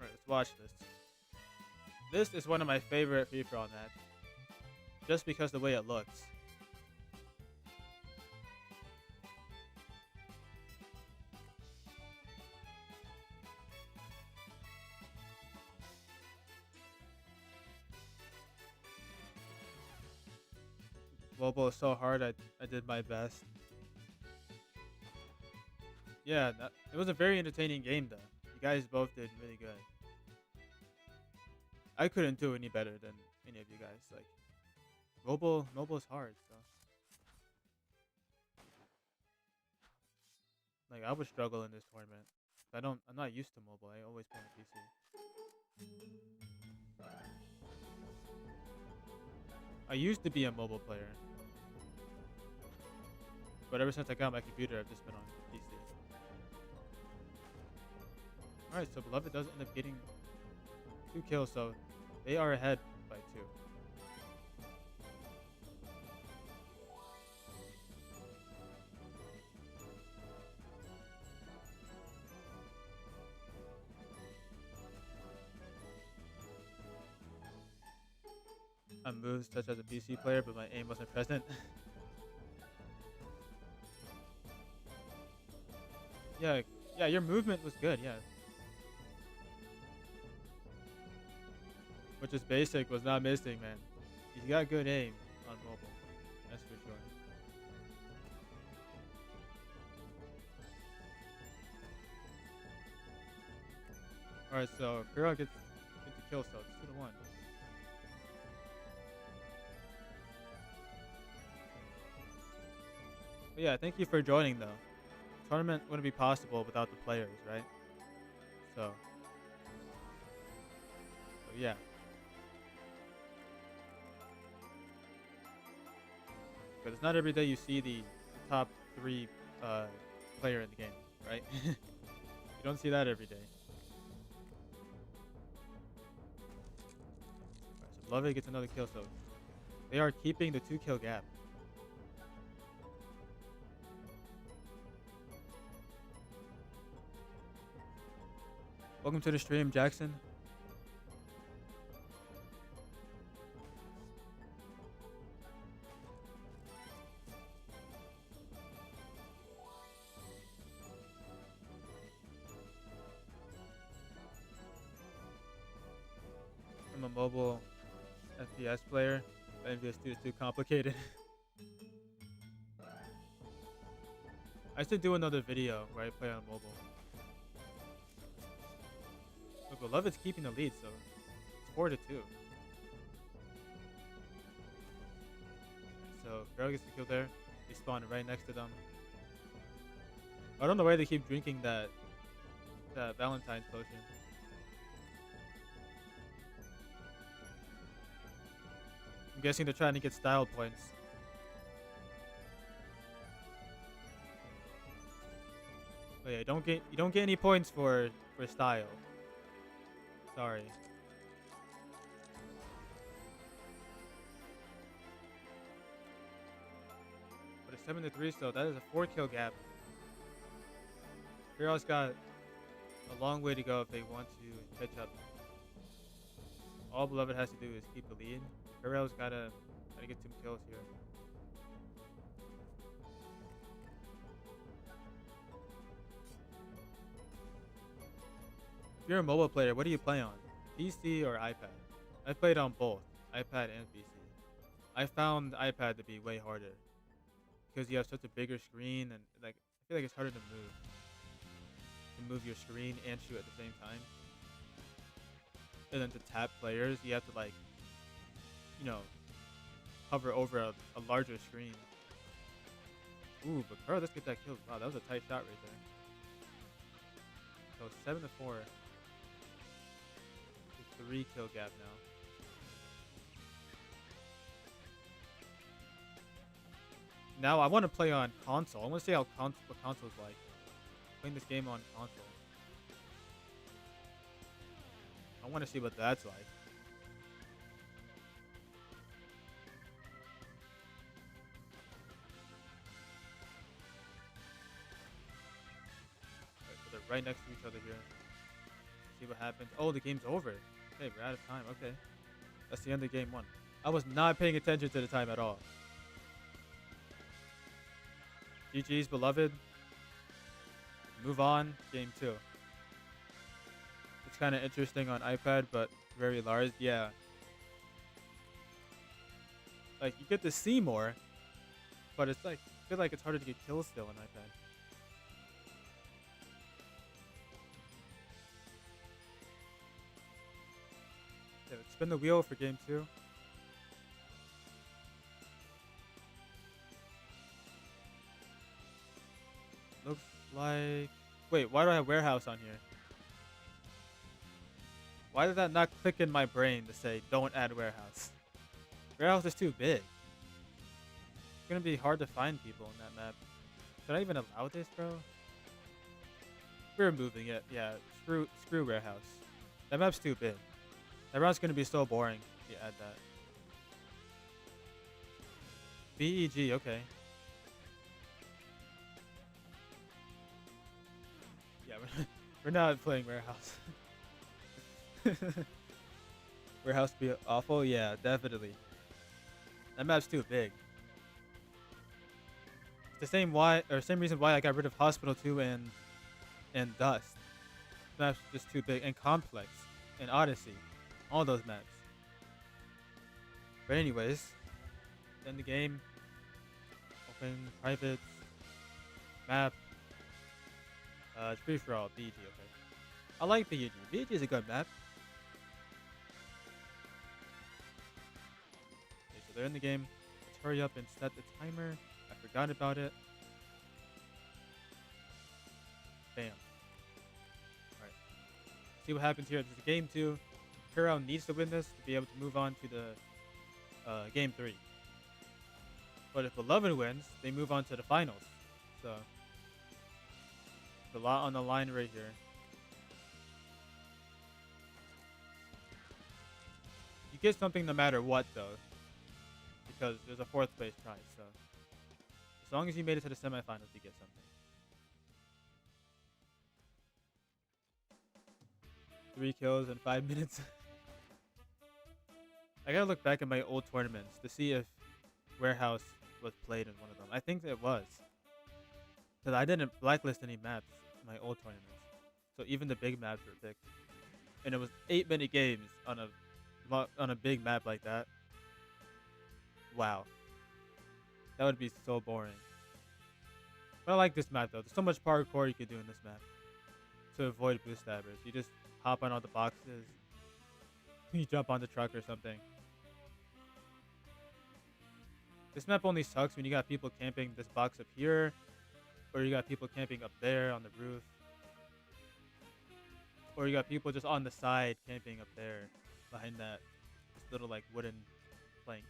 Alright, let's watch this. This is one of my favorite free-for-all maps. Just because the way it looks. Mobile is so hard, I did my best. Yeah, it was a very entertaining game though. You guys both did really good. I couldn't do any better than any of you guys. Like, mobile's hard, so. Like, I would struggle in this tournament. I'm not used to mobile. I always play on PC. I used to be a mobile player. But ever since I got my computer, I've just been on PC. Alright, so Beloved does end up getting 2 kills, so they are ahead by 2. I moved such as a PC player, but my aim wasn't present. Yeah, your movement was good, yeah. Which is basic, was not missing, man. He's got good aim on mobile. That's for sure. Alright, so Kura gets the kill, so it's 2-1. But yeah, thank you for joining though. The tournament wouldn't be possible without the players, right? So yeah. Because it's not every day you see the top 3 uh, player in the game, right? You don't see that every day. Alright, so Beloved gets another kill, so they are keeping the 2-kill gap. Welcome to the stream, Jackson. I'm a mobile FPS player. mvs2 is too complicated. I should do another video where I play on mobile. But Beloved's keeping the lead, so it's 4-2. So Girl gets the kill there. They spawn right next to them. I don't know why they keep drinking that Valentine's potion. I'm guessing they're trying to get style points. But yeah, you don't get any points for style. Sorry. But it's 7-3, so that is a 4-kill gap. Heroes got a long way to go if they want to catch up. All Beloved has to do is keep the lead. Heroes gotta get some kills here. If you're a mobile player, what do you play on? PC or iPad? I played on both, iPad and PC. I found iPad to be way harder because you have such a bigger screen, and like I feel like it's harder to move your screen and shoot at the same time. And then to tap players, you have to like, you know, hover over a larger screen. Ooh, but bro, let's get that kill. Wow, that was a tight shot right there. So 7-4. 3-kill gap now. Now I want to play on console. I want to see how what console's like. Playing this game on console. I want to see what that's like. Alright, so they're right next to each other here. See what happens. Oh, the game's over. Okay, we're out of time. Okay. That's the end of game 1. I was not paying attention to the time at all. GG's, Beloved. Move on. Game 2. It's kind of interesting on iPad, but very large. Yeah. Like, you get to see more, but it's like, I feel like it's harder to get kills still on iPad. Yeah, let's spin the wheel for game 2. Looks like... Wait, why do I have warehouse on here? Why did that not click in my brain to say don't add warehouse? Warehouse is too big. It's gonna be hard to find people in that map. Should I even allow this, bro? We're moving it. Yeah, screw warehouse. That map's too big. That round's gonna be so boring if you add that. BEG, okay. Yeah, we're not playing warehouse. Warehouse be awful? Yeah, definitely. That map's too big. It's the same reason why I got rid of Hospital 2 and Dust. That map's just too big. And Complex and Odyssey. All those maps. But anyways, end the game. Open privates. Map. It's free for all. BG, okay. I like BG. BG is a good map. Okay, so they're in the game. Let's hurry up and set the timer. I forgot about it. Bam. Alright. See what happens here. This is game 2. Kura needs to win this to be able to move on to the game 3. But if Beloved wins, they move on to the finals. So, it's a lot on the line right here. You get something no matter what, though, because there's a 4th place prize. So, as long as you made it to the semifinals, you get something. 3 kills in 5 minutes. I gotta look back at my old tournaments to see if Warehouse was played in one of them. I think it was. Because I didn't blacklist any maps in my old tournaments. So even the big maps were picked. And it was 8-minute games on a big map like that. Wow. That would be so boring. But I like this map though. There's so much parkour you can do in this map to avoid boost stabbers. You just hop on all the boxes. You jump on the truck or something. This map only sucks when you got people camping this box up here, or you got people camping up there on the roof, or you got people just on the side camping up there behind that this little like wooden plank.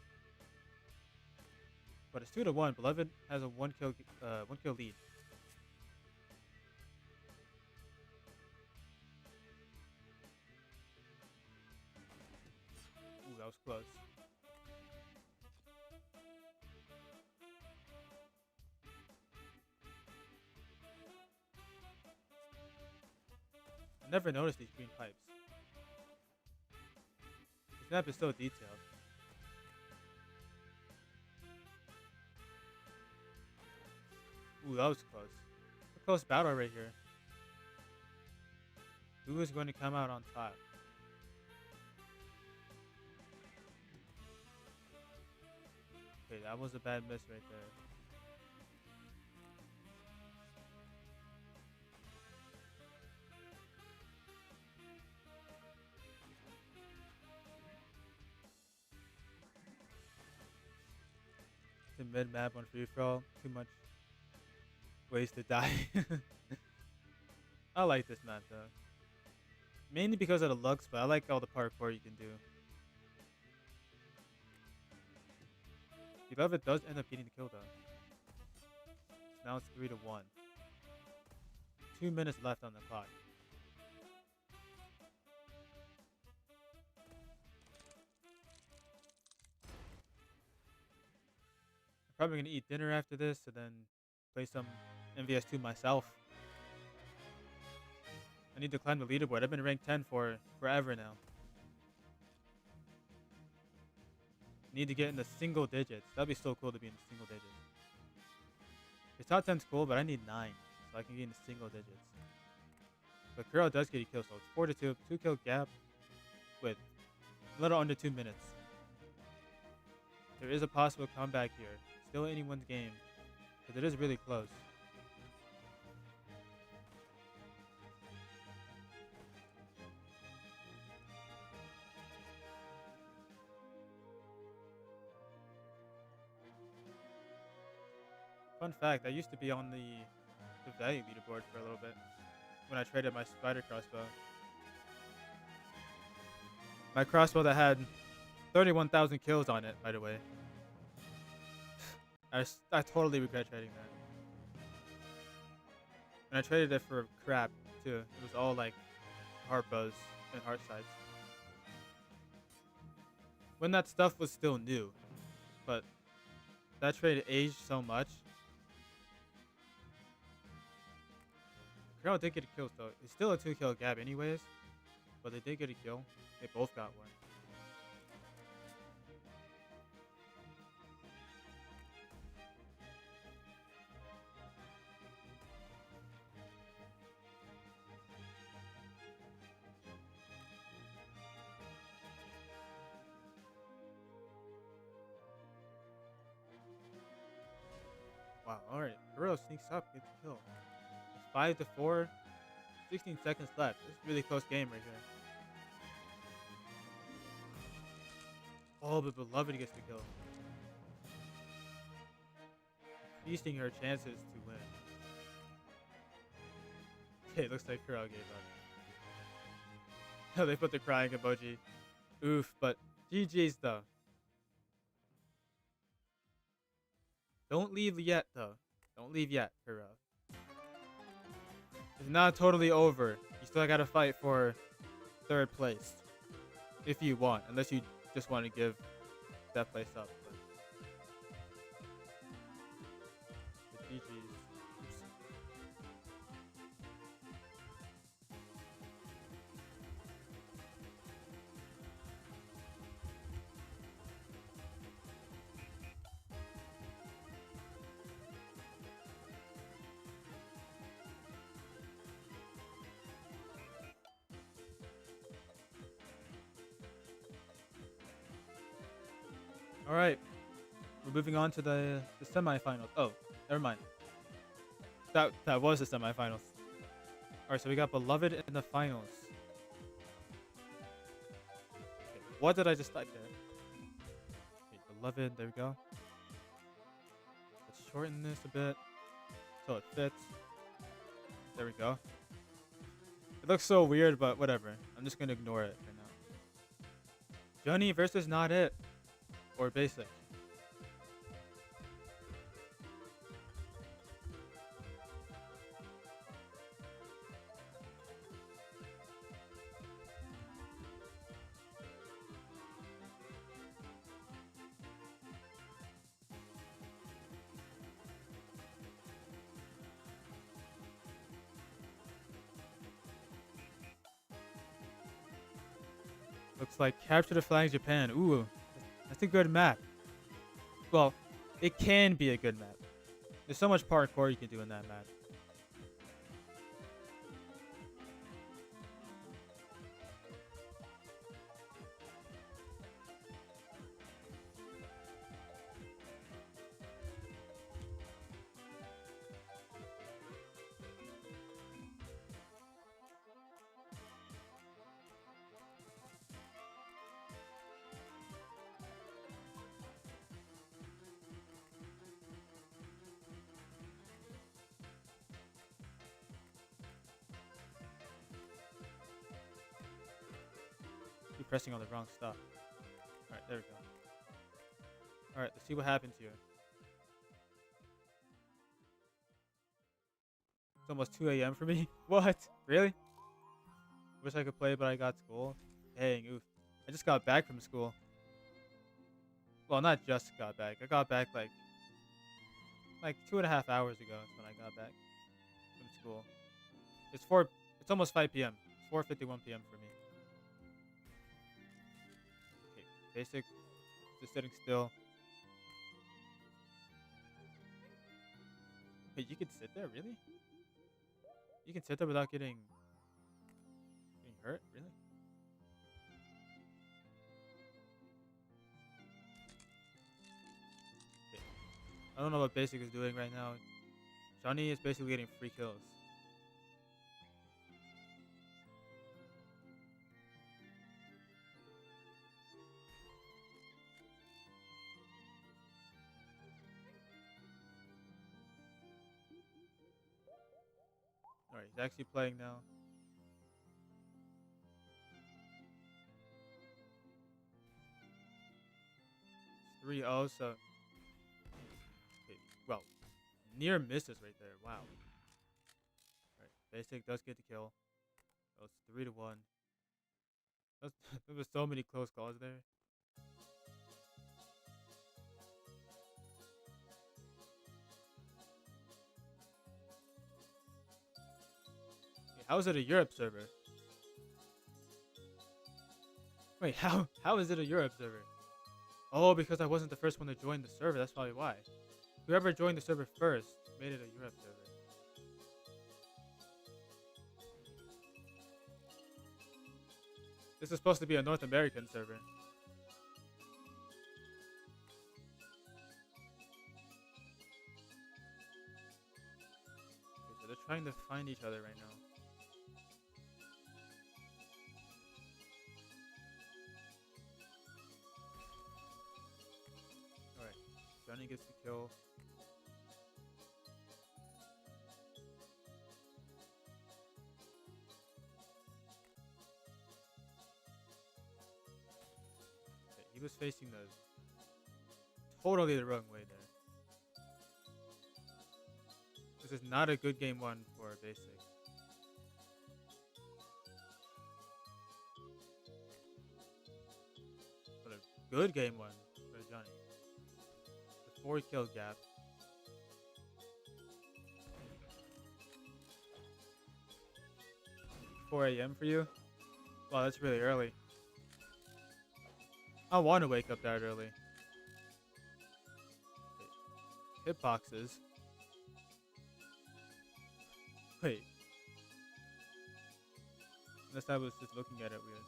But it's 2-1. Beloved has a 1 kill lead. Ooh, that was close. I never noticed these green pipes. This map is so detailed. Ooh, that was close. A close battle right here. Who is going to come out on top? Okay, that was a bad miss right there. The mid map on free for all. Too much ways to die. I like this map though. Mainly because of the looks, but I like all the parkour you can do. Beloved does end up getting the kill though. Now it's 3-1. 2 minutes left on the clock. I'm probably gonna eat dinner after this and then play some mvs2 myself. I need to climb the leaderboard. I've been ranked 10 for forever now. Need to get in the single digits. That'd be so cool to be in the single digits. His top 10's cool, but I need 9 so I can get in the single digits. But Kura does get a kill, so it's 4-2, 2 kill gap with a little under 2 minutes. There is a possible comeback here. Still anyone's game, because it is really close. Fun fact, I used to be on the value leaderboard for a little bit when I traded my spider crossbow. My crossbow that had 31,000 kills on it, by the way. I totally regret trading that. And I traded it for crap, too. It was all like heart bows and heart sights. When that stuff was still new. But that trade aged so much. Girl did get a kill, so it's still a 2 kill gap anyways. But they did get a kill. They both got one. Wow, alright. Kuro sneaks up, gets a kill. It's 5-4. 16 seconds left. This is a really close game right here. Oh, but Beloved gets the kill. Feasting her chances to win. Okay, it looks like Kuro gave up. They put the crying emoji. Oof, but GG's though. Don't leave yet, though. Don't leave yet, Kura. It's not totally over. You still gotta fight for 3rd place. If you want. Unless you just want to give that place up. But GG's. Oops. All right, we're moving on to the semifinals. Oh, never mind. That was the semifinals. All right, so we got Beloved in the finals. Okay, what did I just type there? Okay, Beloved, there we go. Let's shorten this a bit so it fits. There we go. It looks so weird, but whatever. I'm just gonna ignore it for now. Johnny versus Not It. Or Basic. Looks like Capture the Flag Japan. Ooh, that's a good map. Well, it can be a good map. There's so much parkour you can do in that map. Keep pressing on the wrong stuff. Alright, there we go. Alright, let's see what happens here. It's almost 2 a.m. for me. What? Really? Wish I could play, but I got school. Dang, oof. I just got back from school. Well, not just got back. I got back like 2.5 hours ago is when I got back from school. It's almost 5 p.m. It's 4:51 p.m. for me. Okay, basic. Just sitting still. Wait, you can sit there? Really? You can sit there without getting hurt? Really? Okay. I don't know what basic is doing right now. Johnny is basically getting free kills. Alright, he's actually playing now. It's 3-0, so... Okay, well, near misses right there. Wow. Alright, basic does get the kill. So it's 3-1. There was so many close calls there. Okay, how is it a Europe server? Wait, how is it a Europe server? Oh, because I wasn't the first one to join the server. That's probably why. Whoever joined the server first made it a Europe server. This is supposed to be a North American server. Okay, so they're trying to find each other right now. Alright, Johnny gets the kill. Okay, he was facing totally the wrong way there. This is not a good game one for basic. But a good game one for Johnny. The 4 kill gap. 4 a.m. for you? Wow, that's really early. I want to wake up that early. Hitboxes. Wait. Unless I was just looking at it weird.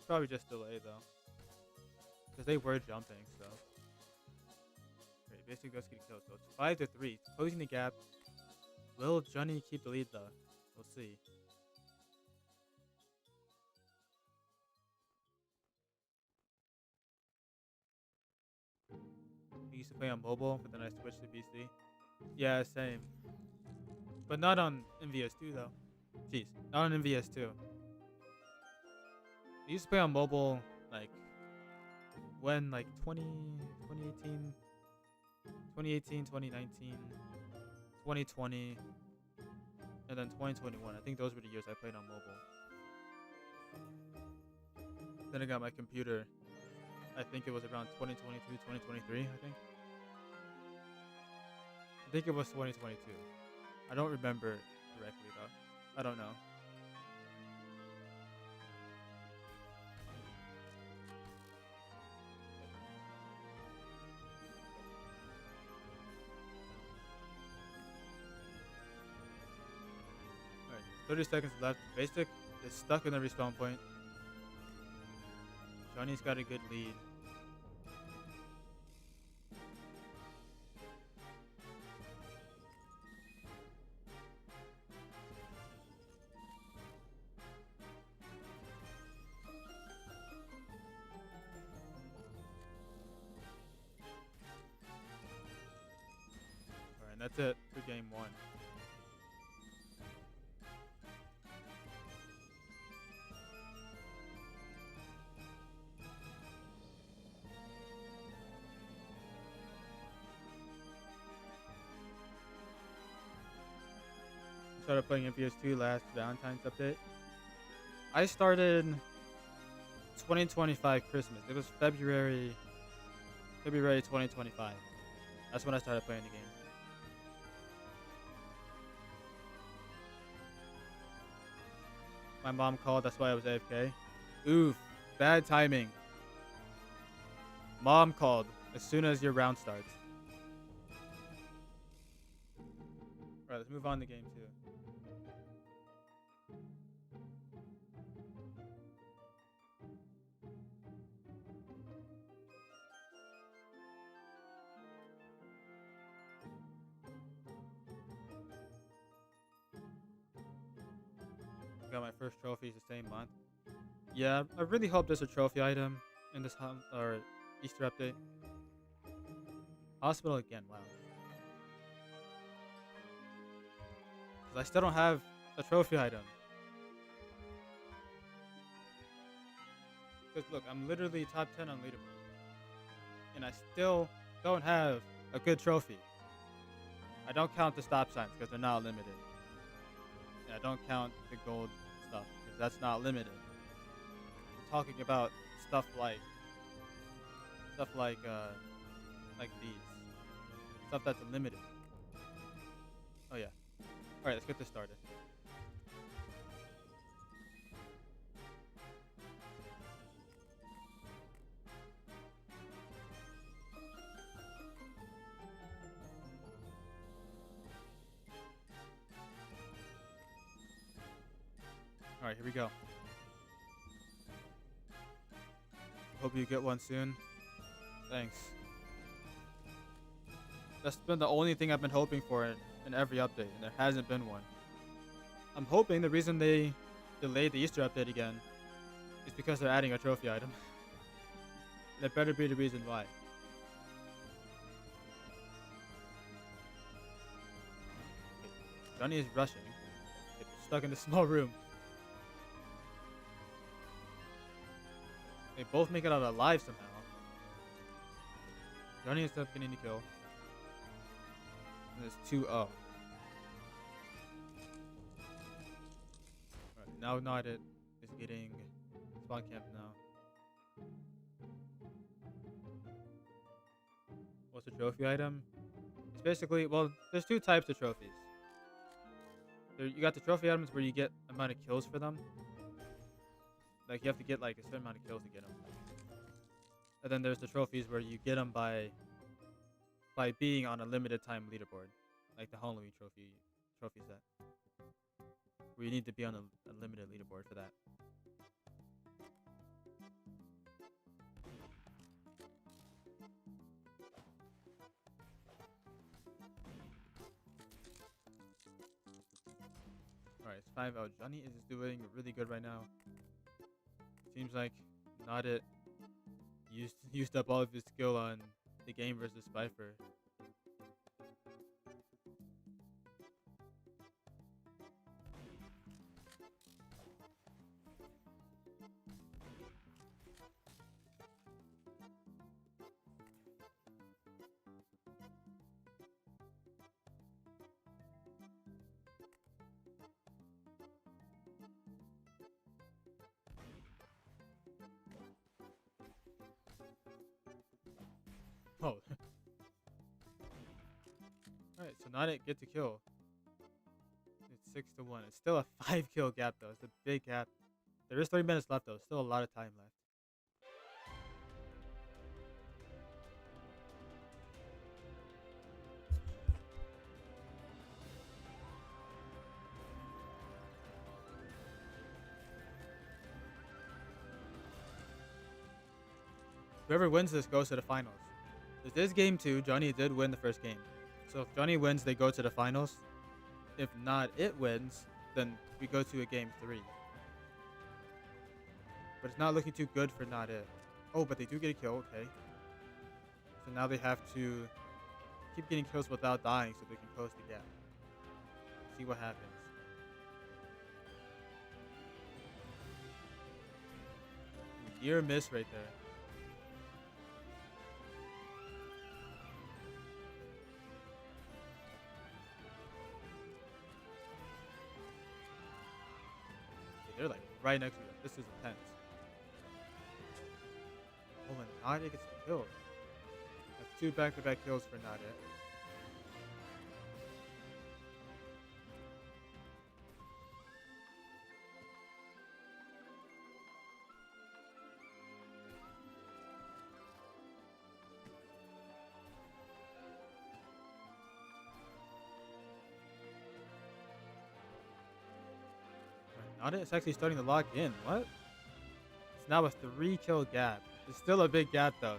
Probably just delay though. Because they were jumping, so. Great, basically just getting killed. So it's 5-3. It's closing the gap. Will Johnny keep the lead though? We'll see. I used to play on mobile, but then I switched to PC. Yeah, same. But not on mvs2 though. Jeez, not on mvs2. I used to play on mobile like when like 2018, 2019, 2020, and then 2021. I think those were the years I played on mobile. Then I got my computer. I think it was around 2022, 2023, I think it was 2022. I don't remember directly though. I don't know. Alright, 30 seconds left. Basic is stuck in the respawn point. Johnny's got a good lead. Alright, and that's it for game one. Started playing mvs2 last Valentine's update. I started 2025 Christmas. It was February 2025. That's when I started playing the game. My mom called, that's why I was AFK. Oof, bad timing. Mom called as soon as your round starts. Alright, let's move on to game 2. Got my first trophies the same month. Yeah, I really hope there's a trophy item in this or Easter update. Hospital again, wow. Because I still don't have a trophy item. Because look, I'm literally top 10 on leaderboard. And I still don't have a good trophy. I don't count the stop signs because they're not limited. And I don't count the gold stuff because that's not limited. I'm talking about stuff like these. Stuff that's limited. Oh yeah. Alright, let's get this started. Alright, here we go. Hope you get one soon. Thanks. That's been the only thing I've been hoping for in every update, and there hasn't been one. I'm hoping the reason they delayed the Easter update again is because they're adding a trophy item. That better be the reason why. Johnny is rushing. It's stuck in the small room. both make it out alive somehow. Johnny ends up getting the kill. And it's 2-0. Alright, now Not It is getting spawn camp now. What's the trophy item? It's basically, well, there's two types of trophies. You got the trophy items where you get amount of kills for them. Like, you have to get like a certain amount of kills to get them. And then there's the trophies where you get them by being on a limited time leaderboard, like the Halloween trophy set, where you need to be on a limited leaderboard for that. Alright, it's 5-0. Johnny is doing really good right now. Seems like Not It used up all of his skill on the game versus Spifer. Oh. Alright, so Not It gets a kill. It's 6-1. It's still a 5-kill gap though. It's a big gap. There is 3 minutes left though. Still a lot of time left. Whoever wins this goes to the finals. This is game 2. Johnny did win the first game. So if Johnny wins, they go to the finals. If Not It wins, then we go to a game 3. But it's not looking too good for Not It. Oh, but they do get a kill. Okay. So now they have to keep getting kills without dying so they can close the gap. See what happens. Near miss right there. They're like right next to it. This is intense. Oh, and Not It gets the kill. That's 2 back-to-back kills for Not It. Not It. It's actually starting to lock in. What? It's now a 3-kill gap. It's still a big gap though.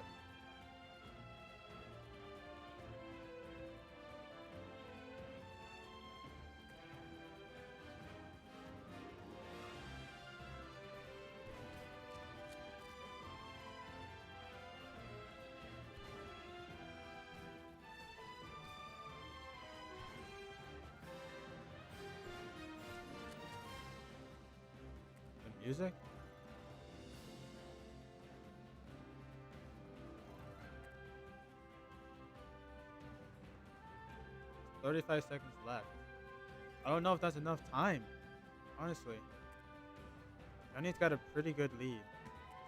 The music? "35 seconds left." I don't know if that's enough time, honestly. Johnny's got a pretty good lead,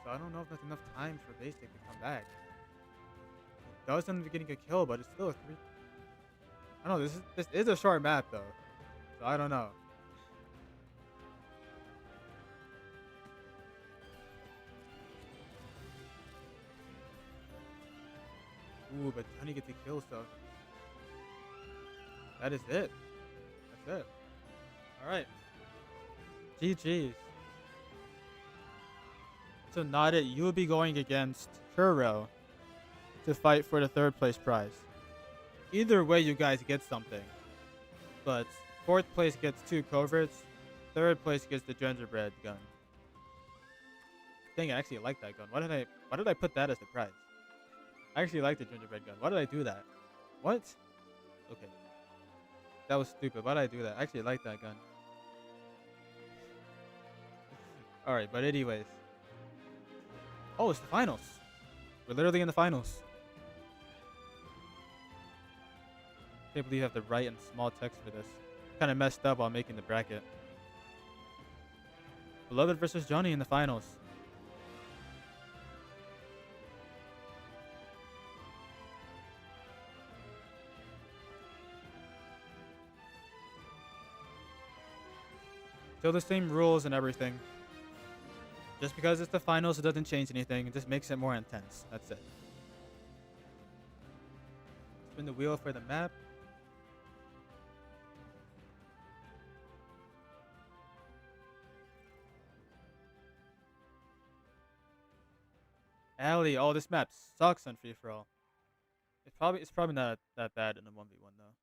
so I don't know if that's enough time for Basic to come back. It does end up getting a kill, but it's still a 3. I don't know, this is a short map though, so I don't know. Ooh, but Johnny gets a kill, so that is it. That's it. Alright. GG's. So Not It, you will be going against Kura to fight for the 3rd place prize. Either way, you guys get something. But 4th place gets 2 coverts. 3rd place gets the gingerbread gun. Dang, I actually like that gun. Why did I put that as the prize? I actually like the gingerbread gun. Why did I do that? What? Okay. That was stupid. Why did I do that? I actually like that gun. Alright, but anyways. Oh, it's the finals. We're literally in the finals. Can't believe you have to write in small text for this. Kind of messed up while making the bracket. Beloved versus Johnny in the finals. Still the same rules and everything. Just because it's the finals, it doesn't change anything. It just makes it more intense. That's it. Spin the wheel for the map. Alley. Oh, this map sucks on free for all. It's probably not that bad in a 1v1 though.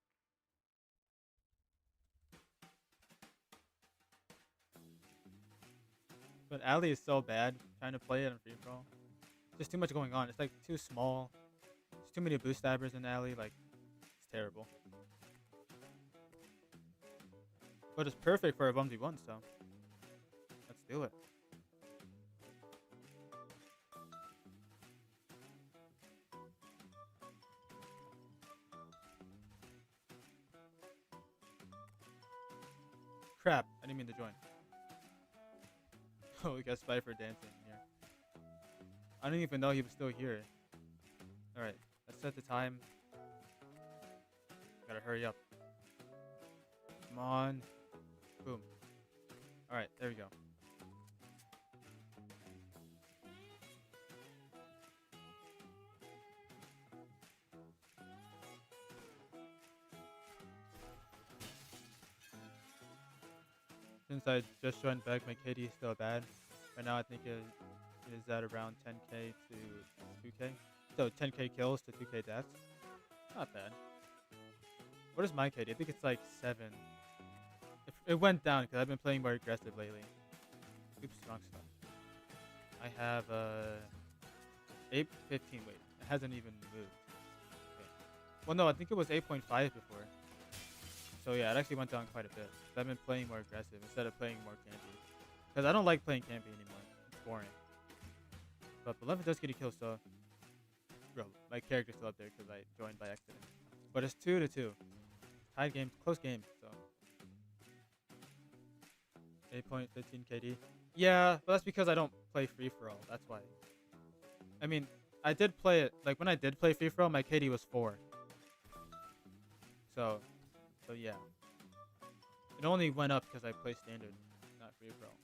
But Alley is so bad trying to play it on free for all. Just too much going on. It's like too small. There's too many boost stabbers in Alley. Like, it's terrible. But it's perfect for a 1v1, so let's do it. Crap, I didn't mean to join. Oh, we got Spifer dancing here. I didn't even know he was still here. Alright, let's set the time. Gotta hurry up. Come on. Boom. Alright, there we go. Since I just joined back, my KD is still bad. Right now I think it is at around 10k to 2k. So 10k kills to 2k deaths. Not bad. What is my KD? I think it's like 7. It went down because I've been playing more aggressive lately. Oops, wrong stuff. I have 8.15. Wait, it hasn't even moved. Okay. Well, no, I think it was 8.5 before. So yeah, it actually went down quite a bit. I've been playing more aggressive instead of playing more campy. Because I don't like playing campy anymore. It's boring. But Beloved does get a kill, so... Bro, my character's still up there because I joined by accident. But it's 2-2. Tied game, close game, so... 8.15 KD. Yeah, but that's because I don't play free-for-all. That's why. I mean, I did play it... Like, when I did play free-for-all, my KD was 4. So yeah. It only went up because I play standard, not free-for-all.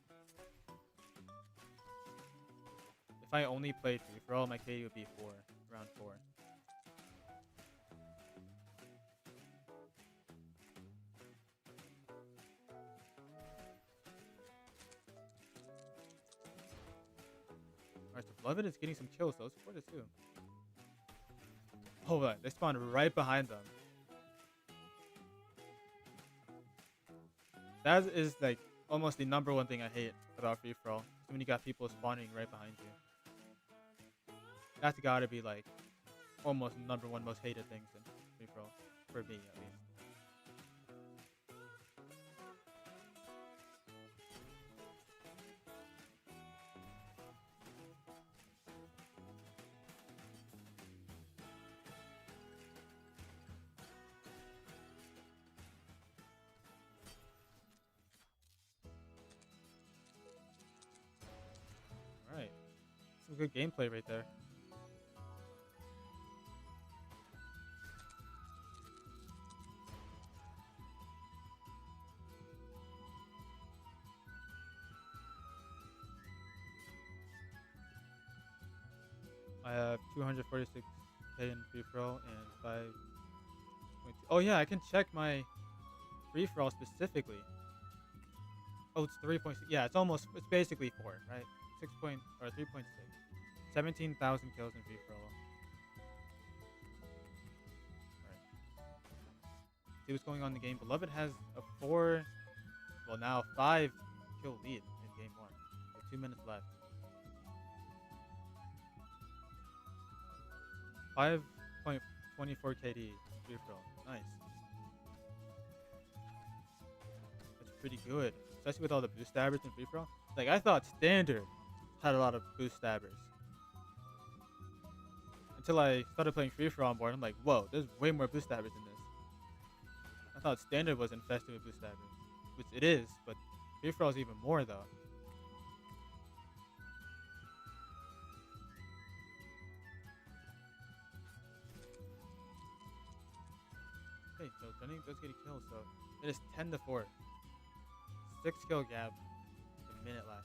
If I only played free-for-all, my KD would be 4. Around 4. Alright, so Beloved is getting some kills though. It's 4-2. Hold on, they spawned right behind them. That is like almost the #1 thing I hate about free for all. When you got people spawning right behind you. That's gotta be like almost #1 most hated things in free for all. For me at least. Alright. Some good gameplay right there. I have 246k in free for all and 5. Oh yeah, I can check my free for all specifically. Oh, it's 3.6. Yeah, it's basically 4, right? 3.6. 17,000 kills in free for all. Alright. See what's going on in the game. Beloved has a 5 kill lead in game 1. With 2 minutes left. 5.24 KD free for all. Nice. That's pretty good. Especially with all the boost stabbers and free for all. Like, I thought standard had a lot of boost stabbers. until I started playing free for all on board. I'm like, whoa, there's way more blue stabbers in this. I thought standard was infested with blue stabbers, which it is, but free for all is even more though. Okay, so Johnny does get a kill, so it is 10-4. 6 kill gap, a minute left.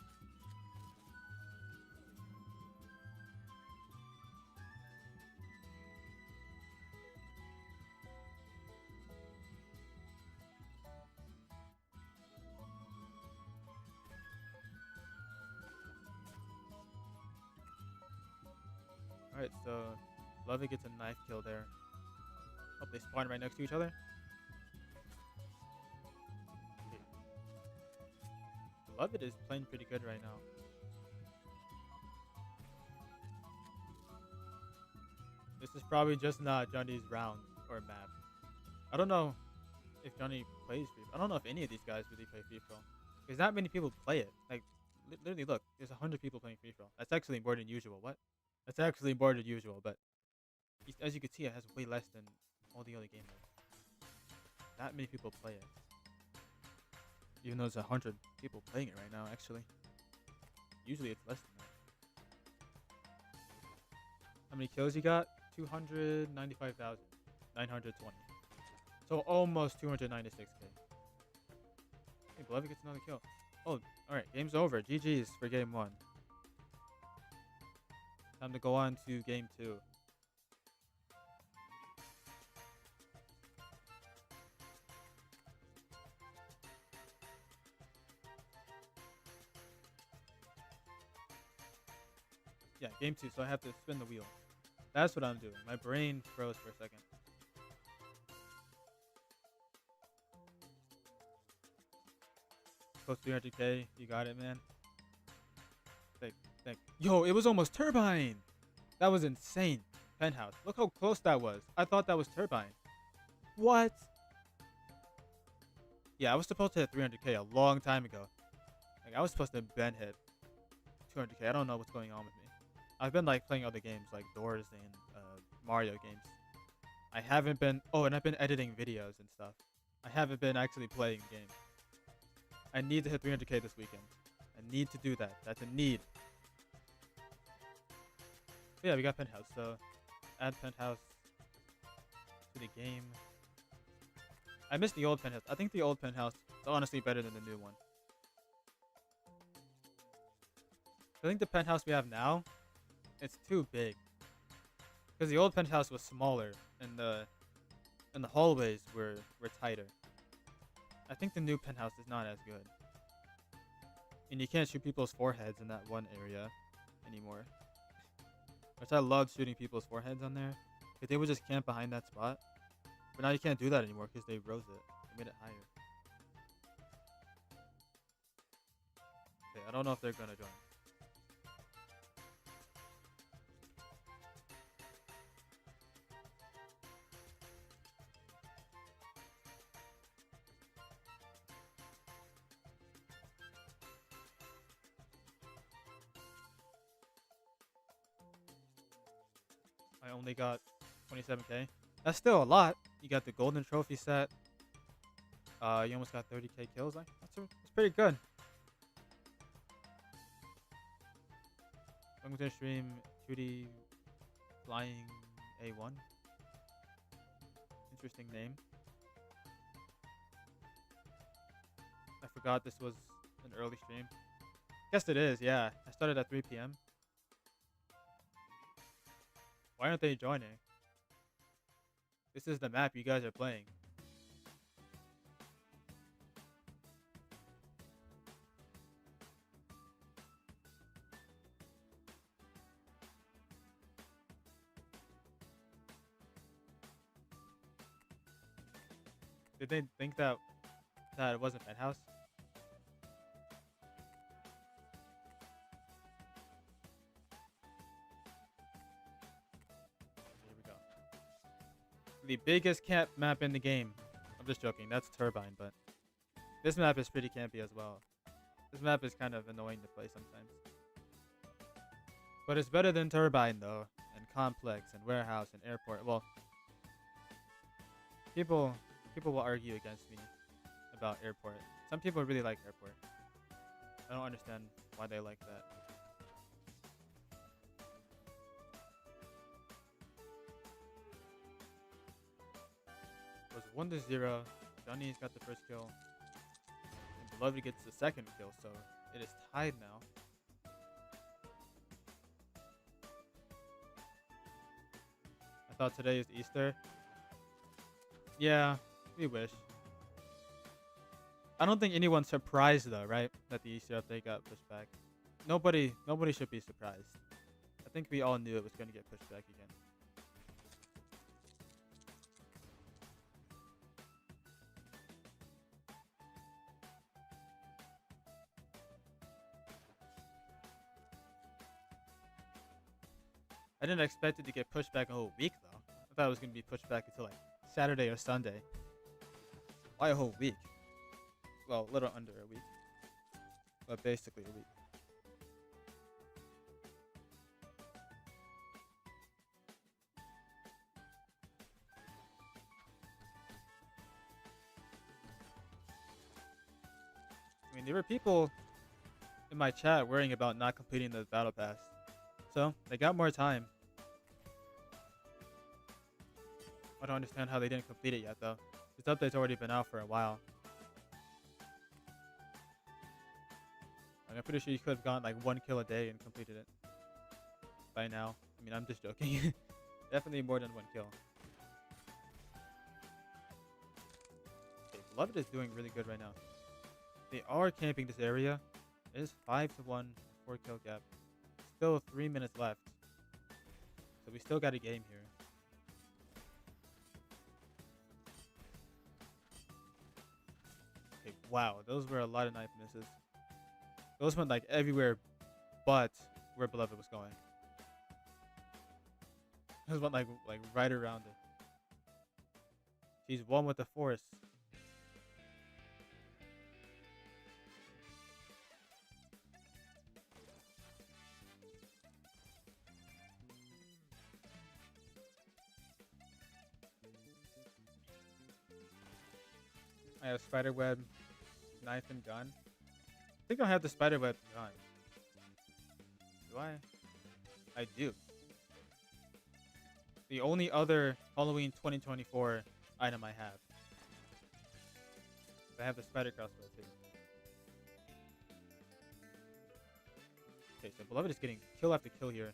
Alright, so Lovey gets a knife kill there. Hope they spawn right next to each other. Okay. Lovett is playing pretty good right now. This is probably just not Johnny's round or map. I don't know if Johnny plays free. I don't know if any of these guys really play free for all. Because not many people play it. Like, literally, look, there's 100 people playing free for all. That's actually more than usual. What? That's actually more than usual, but as you can see, it has way less than all the other game modes. Not many people play it. Even though there's 100 people playing it right now, actually. Usually it's less than that. How many kills you got? 295,920. So almost 296k. Hey, Beloved gets another kill. Oh, alright, game's over. GG's for game 1. Time to go on to game 2. Yeah, game 2, so I have to spin the wheel. That's what I'm doing. My brain froze for a second. Close to 300k. You got it, man. Think. Yo, it was almost Turbine. That was insane. Penthouse. Look how close that was. I thought that was Turbine. What? Yeah, I was supposed to hit 300k a long time ago. Like, I was supposed to Ben hit 200k. I don't know what's going on with me. I've been like playing other games like Doors and Mario games. I haven't been. Oh, and I've been editing videos and stuff. I haven't been actually playing the game. I need to hit 300k this weekend. I need to do that. That's a need. But yeah, we got Penthouse. So add Penthouse to the game. I miss the old Penthouse. I think the old Penthouse is honestly better than the new one. I think the Penthouse we have now, it's too big. Because the old Penthouse was smaller and the hallways were tighter. I think the new Penthouse is not as good. And you can't shoot people's foreheads in that one area anymore. Which I loved shooting people's foreheads on there. Because they would just camp behind that spot. But now you can't do that anymore because they rose it. They made it higher. Okay, I don't know if they're gonna join. I only got 27k. That's still a lot. You got the golden trophy set. You almost got 30k kills. That's pretty good. Welcome to the stream, Judy Flying A1. Interesting name. I forgot this was an early stream. Guess it is, yeah. I started at 3 p.m. Why aren't they joining? This is the map you guys are playing. Did they think that it wasn't Penthouse? Here we go. The biggest camp map in the game. I'm just joking. That's Turbine, but this map is pretty campy as well. This map is kind of annoying to play sometimes. But it's better than Turbine though, and complex and warehouse and airport. Well, people will argue against me about airport. Some people really like airport. I don't understand why they like that. It was 1-0. Johnny's got the first kill. And Beloved gets the second kill, so it is tied now. I thought today is Easter. Yeah, we wish. I don't think anyone's surprised though, right? That the Easter update got pushed back. Nobody should be surprised. I think we all knew it was going to get pushed back again. I didn't expect it to get pushed back a whole week though. I thought it was going to be pushed back until like Saturday or Sunday. Why a whole week? Well, a little under a week. But basically a week. I mean, there were people in my chat worrying about not completing the battle pass. So, they got more time. I don't understand how they didn't complete it yet, though. This update's already been out for a while. Like, I'm pretty sure you could have gotten like 1 kill a day and completed it by now. I mean, I'm just joking. Definitely more than 1 kill. Okay, Beloved is doing really good right now. They are camping this area. It is 5-1, 4 kill gap. Still 3 minutes left. So we still got a game here. Okay, wow. Those were a lot of knife misses. Those went like everywhere but where Beloved was going. Those went like right around it. She's one with the force. I have spiderweb, knife, and gun. I think I have the spiderweb gun. Do I? I do. The only other Halloween 2024 item I have. I have the spider crossbow too. Okay, so Beloved is getting kill after kill here.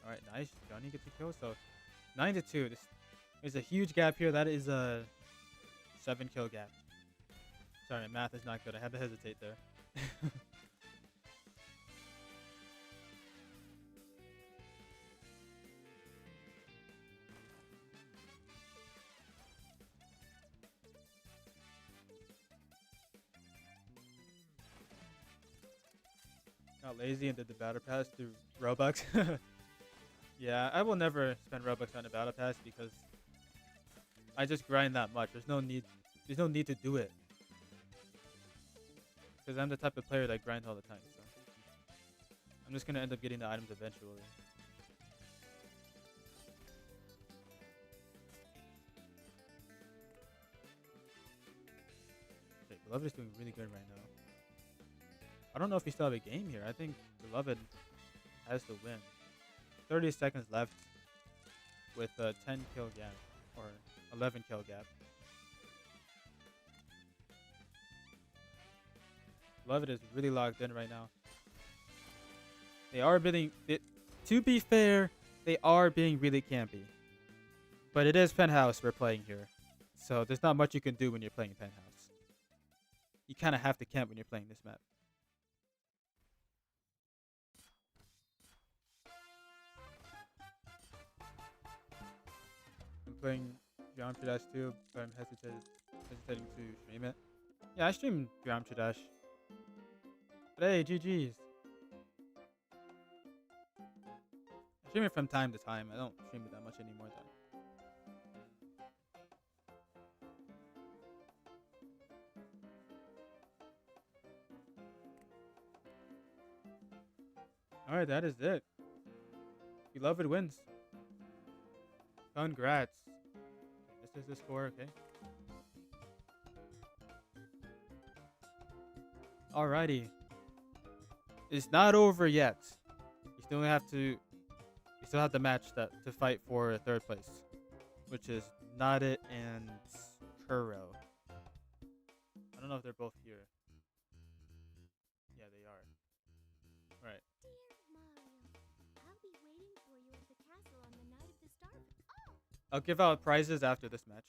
Alright, nice. Johnny gets a kill. So 9-2. There's a huge gap here. That is a 7 kill gap. Sorry, math is not good. I had to hesitate there. Got lazy and did the battle pass through Robux. Yeah, I will never spend Robux on a battle pass because I just grind that much. There's no need to do it. Because I'm the type of player that grinds all the time, so I'm just gonna end up getting the items eventually. Okay, Beloved is doing really good right now. I don't know if we still have a game here. I think Beloved has to win. 30 seconds left with a 10 kill gap or 11 kill gap. Beloved is really locked in right now. They are being, to be fair, they are being really campy. But it is Penthouse we're playing here. So there's not much you can do when you're playing Penthouse. You kind of have to camp when you're playing this map. I'm playing Geometry Dash 2, but I'm hesitating to stream it. Yeah, I stream Geometry Dash. But hey, GG's. I stream it from time to time. I don't stream it that much anymore though. All right, that is it. Beloved wins. Congrats. This is the score, okay? Alrighty. It's not over yet. You still have to. You still have the match that to fight for third place, which is Nada and Kuro. I don't know if they're both here. Yeah, they are. Right. I'll give out prizes after this match.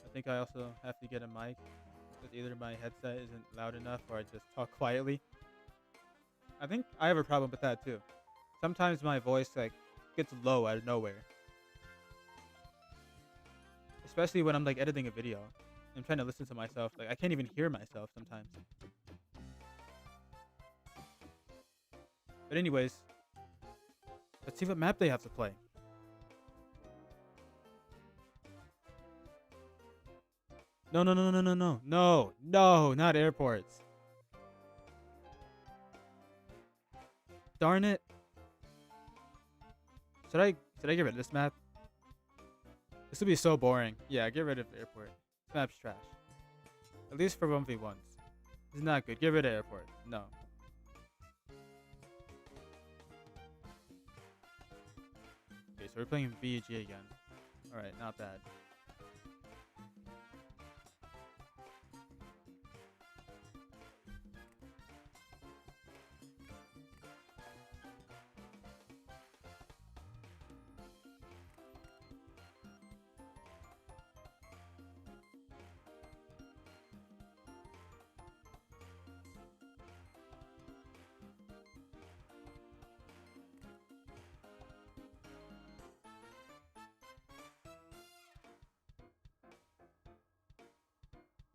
I think I also have to get a mic because either my headset isn't loud enough or I just talk quietly. I think I have a problem with that too. Sometimes my voice like gets low out of nowhere. Especially when I'm like editing a video. I'm trying to listen to myself. Like I can't even hear myself sometimes. But anyways, let's see what map they have to play. No, no, no, no, no, no, no, no, not airports. Darn it. Should I get rid of this map? This would be so boring. Yeah, get rid of airport. This map's trash. At least for 1v1s. This is not good. Get rid of airport. No. Okay, so we're playing BG again. Alright, not bad.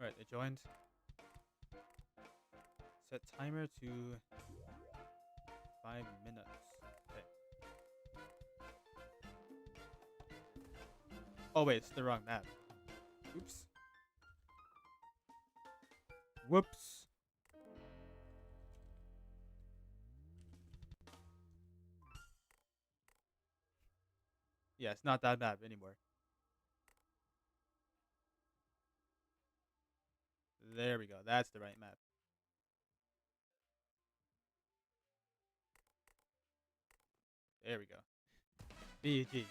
Alright, they joined. Set timer to 5 minutes. Okay. Oh wait, it's the wrong map. Oops. Whoops. Yeah, it's not that map anymore. There we go. That's the right map. There we go. BG.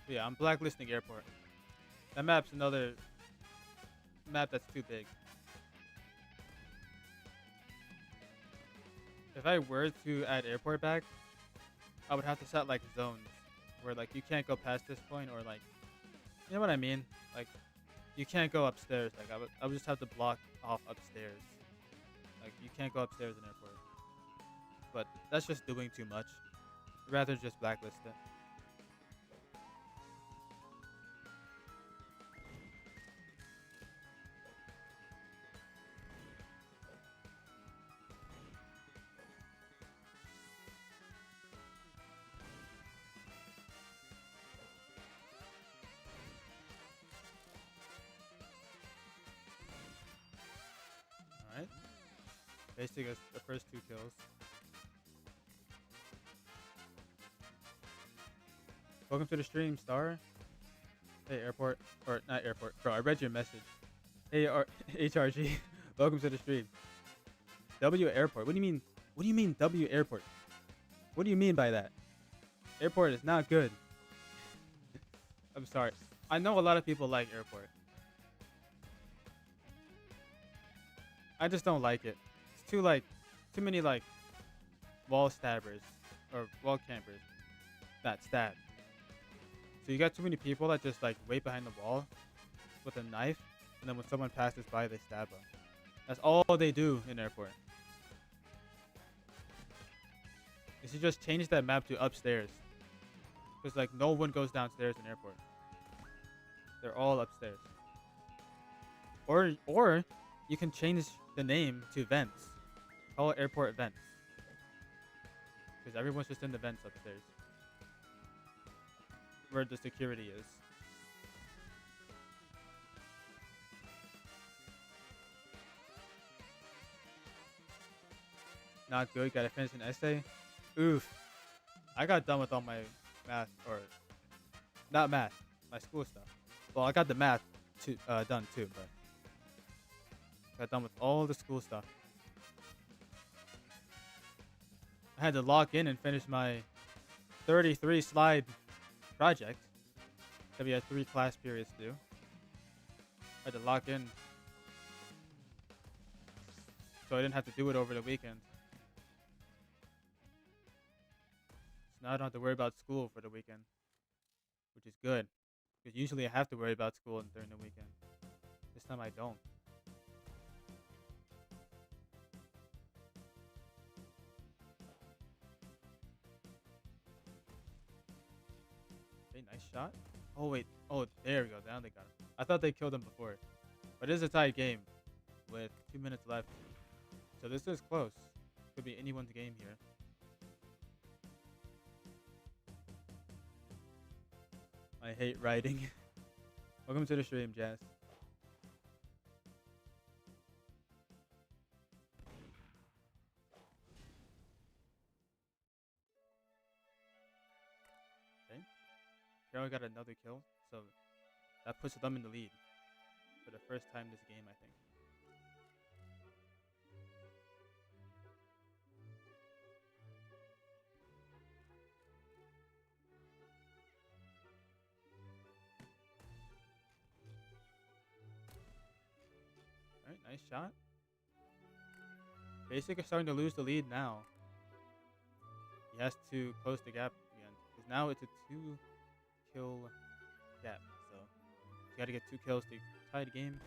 Yeah, I'm blacklisting airport. That map's another map that's too big. If I were to add airport back, I would have to set like zones where like you can't go past this point or like, you know what I mean? Like you can't go upstairs. Like I would just have to block off upstairs. Like you can't go upstairs in airport. But that's just doing too much. I'd rather just blacklist it. Alright. Basically gets the first 2 kills. Welcome to the stream, Star. Hey, airport. Or, not airport. Bro, I read your message. Hey, HRG. Welcome to the stream. W airport. What do you mean? What do you mean W airport? What do you mean by that? Airport is not good. I'm sorry. I know a lot of people like airport. I just don't like it. It's too many like wall stabbers or wall campers that stab. So you got too many people that just like wait behind the wall with a knife, and then when someone passes by, they stab them. That's all they do in airport. They should just change that map to upstairs. Because like no one goes downstairs in airport. They're all upstairs. Or you can change the name to vents. Call it airport vents. Because everyone's just in the vents upstairs. Where the security is. Not good. Gotta finish an essay. Oof. I got done with all my math, or not math, my school stuff. Well, I got the math done too, but got done with all the school stuff. I had to log in and finish my 33 slide project that we had 3 class periods to do. I had to log in so I didn't have to do it over the weekend. So now I don't have to worry about school for the weekend, which is good. Because usually I have to worry about school during the weekend. This time I don't. Okay, nice shot. Oh, wait. Oh, there we go. Now they got him. I thought they killed him before. But it is a tied game with 2 minutes left. So this is close. Could be anyone's game here. I hate writing. Welcome to the stream, Jazz. Okay. Carol got another kill, so that puts them in the lead for the first time this game, I think. Alright, nice shot. Basic is starting to lose the lead now. He has to close the gap again. Because now it's a 2-kill gap. So you gotta get 2 kills to tie the game.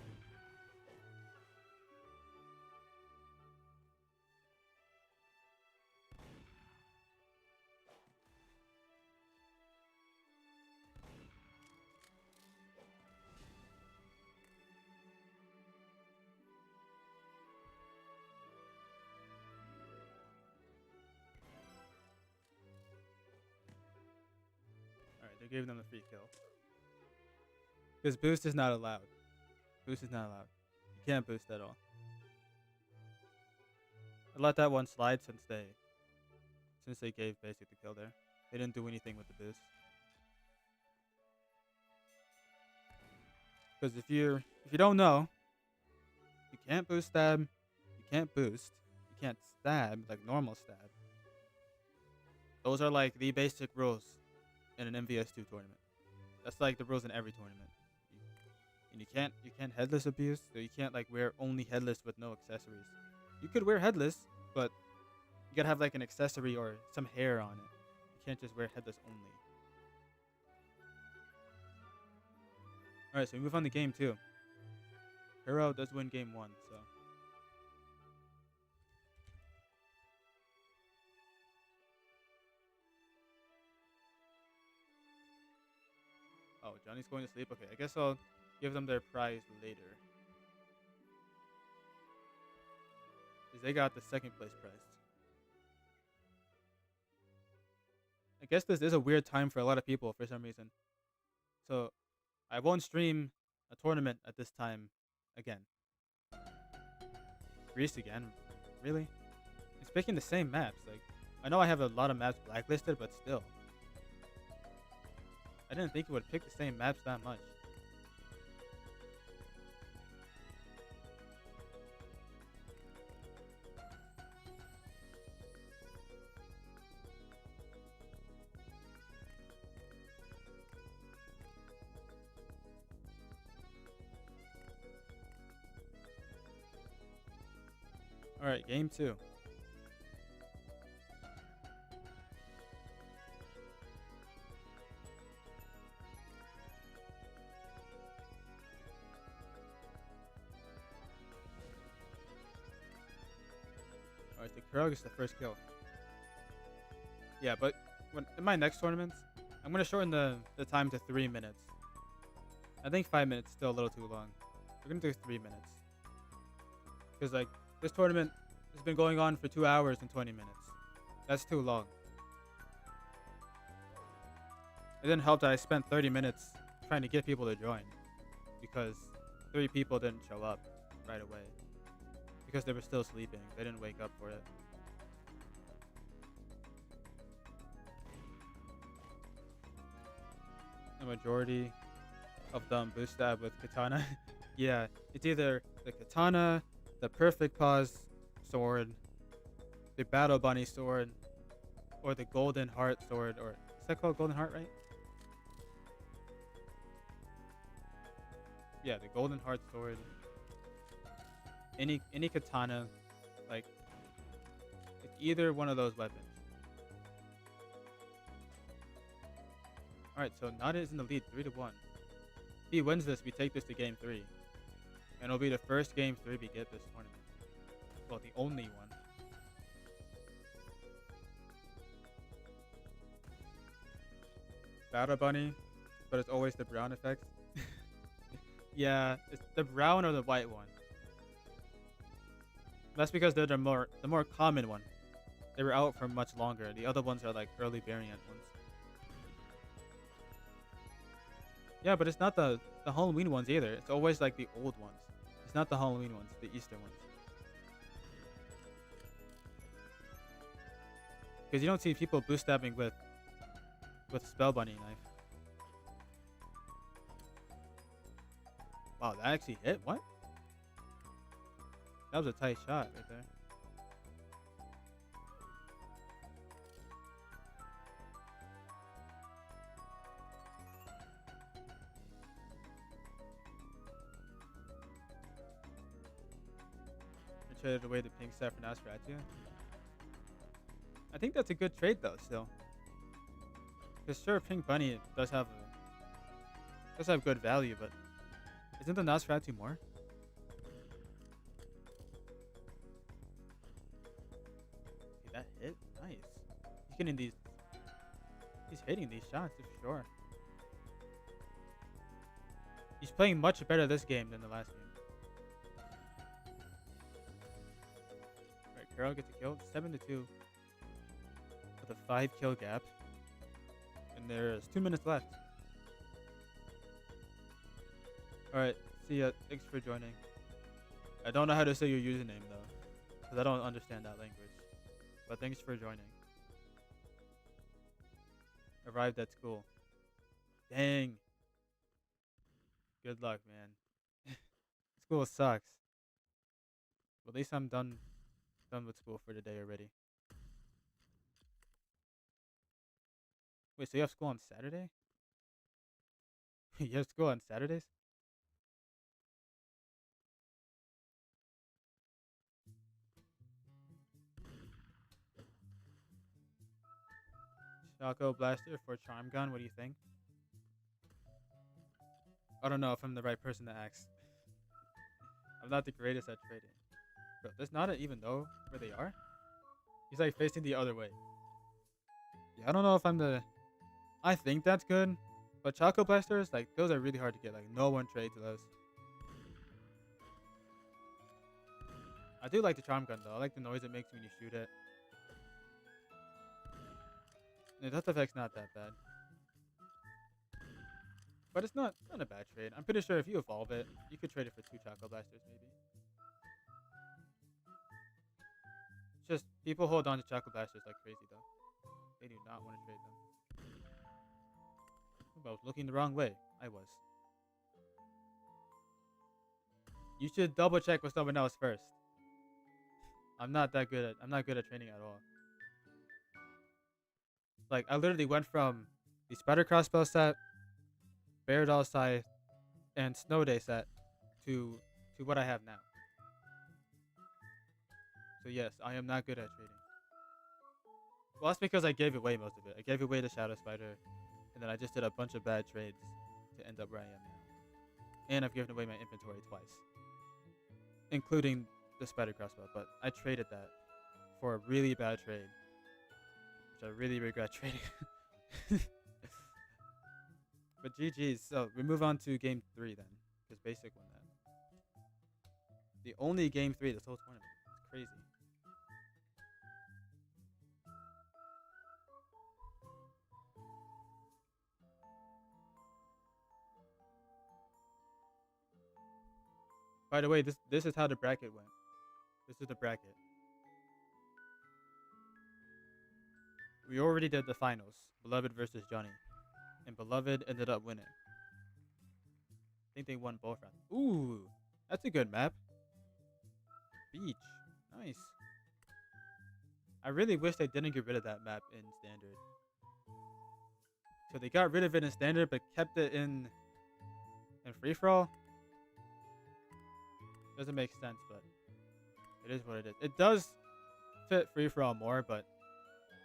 They gave them a free kill. Because boost is not allowed. Boost is not allowed. You can't boost at all. I let that one slide since they gave basic the kill there. They didn't do anything with the boost. Because if you don't know, you can't boost stab, you can't boost, you can't stab like normal stab. Those are like the basic rules in an mvs2 tournament. That's like the rules in every tournament. And you can't headless abuse, so you can't like wear only headless with no accessories. You could wear headless, but you gotta have like an accessory or some hair on it. You can't just wear headless only. Alright, so we move on to game 2. Kura does win game 1, so. Oh, Johnny's going to sleep? Okay, I guess I'll give them their prize later. Because they got the 2nd place prize. I guess this is a weird time for a lot of people for some reason. So, I won't stream a tournament at this time again. Greece again? Really? It's picking the same maps. Like, I know I have a lot of maps blacklisted, but still. I didn't think it would pick the same maps that much. Alright, game 2. Alright, the Kura gets the first kill. Yeah, but in my next tournaments, I'm gonna shorten the time to 3 minutes. I think 5 minutes is still a little too long. We're gonna do 3 minutes. Because like this tournament has been going on for 2 hours and 20 minutes. That's too long. It didn't help that I spent 30 minutes trying to get people to join. Because 3 people didn't show up right away. Because they were still sleeping. They didn't wake up for it. The majority of them boost stab with katana. Yeah, it's either the katana, the perfect pause sword, the battle bunny sword, or the golden heart sword, or is that called golden heart, right? Yeah, the golden heart sword. Any katana, like it's either one of those weapons. Alright, so Nada is in the lead 3-1. If he wins this, we take this to game 3. And it'll be the first game 3 we get this tournament. Well, the only one. Battle Bunny, but it's always the brown effect. Yeah, it's the brown or the white one. That's because they're the more common one. They were out for much longer. The other ones are like early variant ones. Yeah, but it's not the Halloween ones either. It's always like the old ones. It's not the Halloween ones, the Easter ones. Because you don't see people boost stabbing with Spell Bunny knife. Wow, that actually hit? What? That was a tight shot right there. I traded away the pink set for Nosferatu. I think that's a good trade though, still. Because sure, Pink Bunny does have good value, but isn't the Nosferatu more? Okay, that hit, nice. He's getting these. He's hitting these shots for sure. He's playing much better this game than the last game. Alright, Carol gets a kill. 7-2. With a 5-kill gap. And there's 2 minutes left. Alright, see ya. Thanks for joining. I don't know how to say your username though. Because I don't understand that language. But thanks for joining. Arrived at school. Dang. Good luck, man. School sucks. Well, at least I'm done with school for the day already. Wait, so you have school on Saturday? You have school on Saturdays? Shaco Blaster for Charm Gun, what do you think? I don't know if I'm the right person to ask. I'm not the greatest at trading. Bro, does not even know where they are? He's like facing the other way. Yeah, I don't know if I'm the... I think that's good. But Choco Blasters, like, those are really hard to get. Like, no one trades those. I do like the Charm Gun, though. I like the noise it makes when you shoot it. The dust effect's not that bad. But it's not a bad trade. I'm pretty sure if you evolve it, you could trade it for 2 Choco Blasters, maybe. It's just, people hold on to Choco Blasters like crazy, though. They do not want to trade them. I was looking the wrong way. I was. You should double check with someone else first. I'm not good at training at all. Like, I literally went from the Spider Crossbow set, Bear Doll Scythe, and Snow Day set to what I have now. So yes, I am not good at trading. Well, that's because I gave away most of it. I gave away the Shadow Spider, and then I just did a bunch of bad trades to end up where I am now. And I've given away my inventory twice, including the Spider Crossbow. But I traded that for a really bad trade, which I really regret trading. But GG's. So we move on to game 3 then, because basic won that. The only game 3 this whole tournament. It's crazy. By the way, this is how the bracket went. This is the bracket. We already did the finals. Beloved versus Johnny. And Beloved ended up winning. I think they won both rounds. Ooh, that's a good map. Beach. Nice. I really wish they didn't get rid of that map in standard. So they got rid of it in standard but kept it in free for all. Doesn't make sense, but it is what it is. It does fit free for all more, but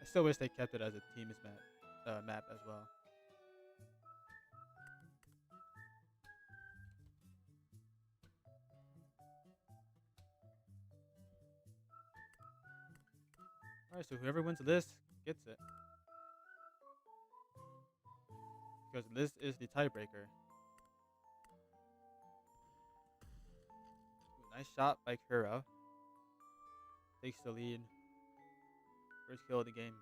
I still wish they kept it as a teams map as well. Alright, so whoever wins this gets it. Because this is the tiebreaker. Ooh, nice shot by Kura. Takes the lead. First kill of the game.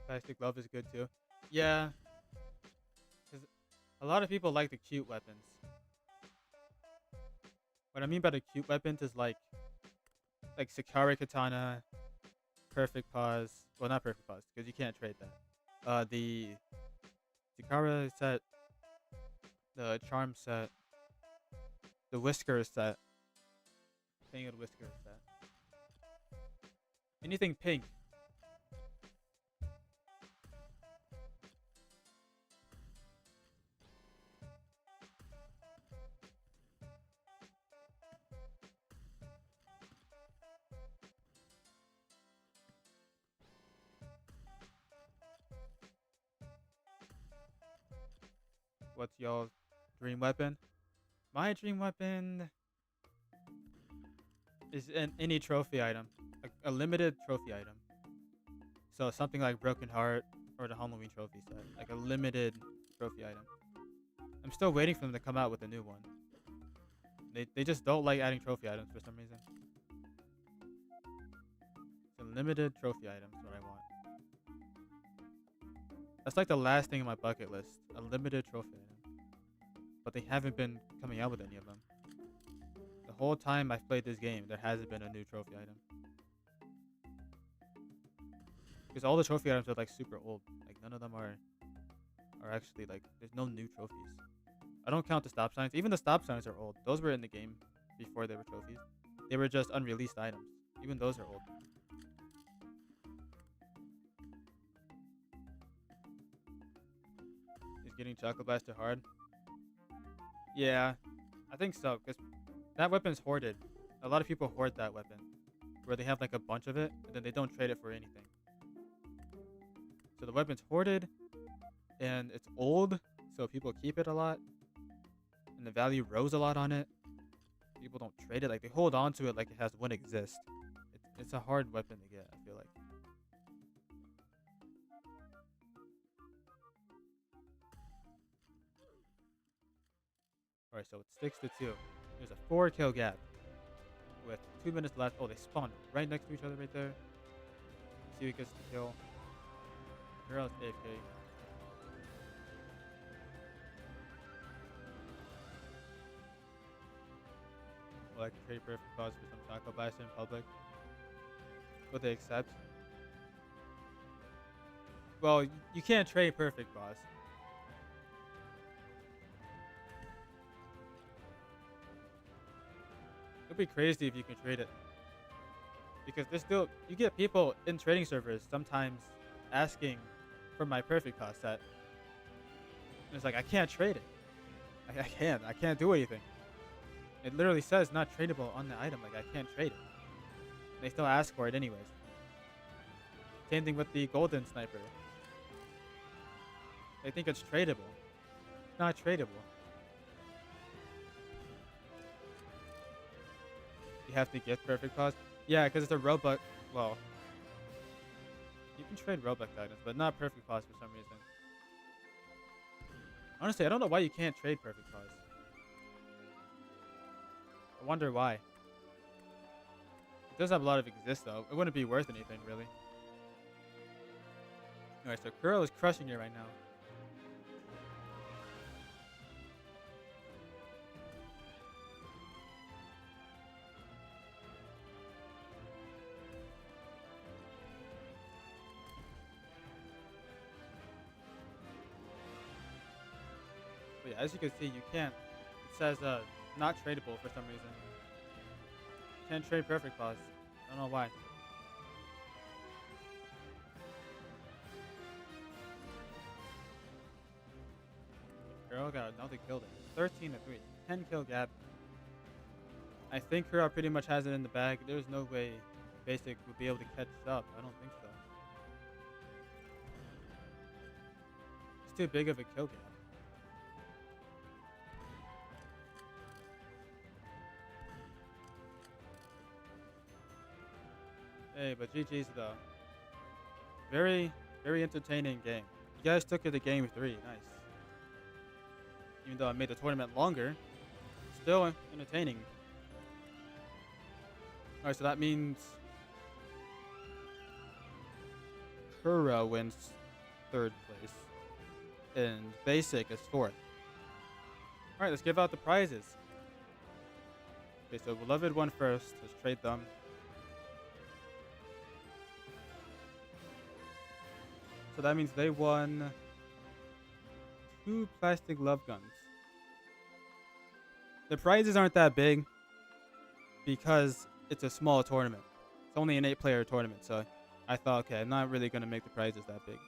Plastic glove is good too. Yeah. Because a lot of people like the cute weapons. What I mean by the cute weapons is like Sakari Katana, Perfect Pause. Well, not Perfect Pause, because you can't trade that. The Sakara set, the Charm set, the Whisker set, Tangled Whisker set. Anything pink. What's y'all's dream weapon? My dream weapon is any trophy item, a limited trophy item. So something like Broken Heart or the Halloween trophy set, like a limited trophy item. I'm still waiting for them to come out with a new one. They just don't like adding trophy items for some reason. It's a limited trophy item is what I want. That's like the last thing on my bucket list, a limited trophy item. But they haven't been coming out with any of them. The whole time I've played this game, there hasn't been a new trophy item. Because all the trophy items are like super old. Like none of them are actually like, there's no new trophies. I don't count the stop signs. Even the stop signs are old. Those were in the game before they were trophies. They were just unreleased items. Even those are old. Is getting Chocolate Blaster hard? Yeah, I think so. Because that weapon's hoarded. A lot of people hoard that weapon. Where they have like a bunch of it, and then they don't trade it for anything. So the weapon's hoarded, and it's old, so people keep it a lot. And the value rose a lot on it. People don't trade it. Like, they hold on to it like it has one exist. It's a hard weapon to get, I feel like. Alright, so it 6-2. There's a 4-kill gap. With 2 minutes left. Oh, they spawned right next to each other right there. See who gets the kill. Girl's AFK. Well, I can trade Perfect Pause for some Taco Blaster in public. Will they accept? Well, you can't trade Perfect Pause. It'd be crazy if you can trade it. Because there's still, you get people in trading servers sometimes asking for my Perfect Pause set. And it's like, I can't trade it. I can't do anything. It literally says not tradable on the item. Like, I can't trade it. They still ask for it anyways. Same thing with the golden sniper. They think it's tradable. It's not tradable. You have to get Perfect Pause. Yeah, because it's a robot. Well, you can trade robot items, but not perfect pause for some reason. Honestly, I don't know why you can't trade perfect pause. I wonder why. It does have a lot of exist though. It wouldn't be worth anything really. Alright, so Kura is crushing it right now. But yeah, as you can see, you can't. It says not tradable for some reason. Can't trade perfect pause. I don't know why. Kura got another kill there. 13 to 3. 10 kill gap. I think Kura pretty much has it in the bag. There's no way Basic would be able to catch up. I don't think so. It's too big of a kill gap. Hey, but GG's though. Very, very entertaining game. You guys took it to game 3. Nice. Even though I made the tournament longer, still entertaining. Alright, so that means Kura wins 3rd place. And Basic is 4th. Alright, let's give out the prizes. Okay, so Beloved won first. Let's trade them. So that means they won 2 plastic love guns. The prizes aren't that big because it's a small tournament. It's only an 8-player tournament, so I thought, okay, I'm not really going to make the prizes that big.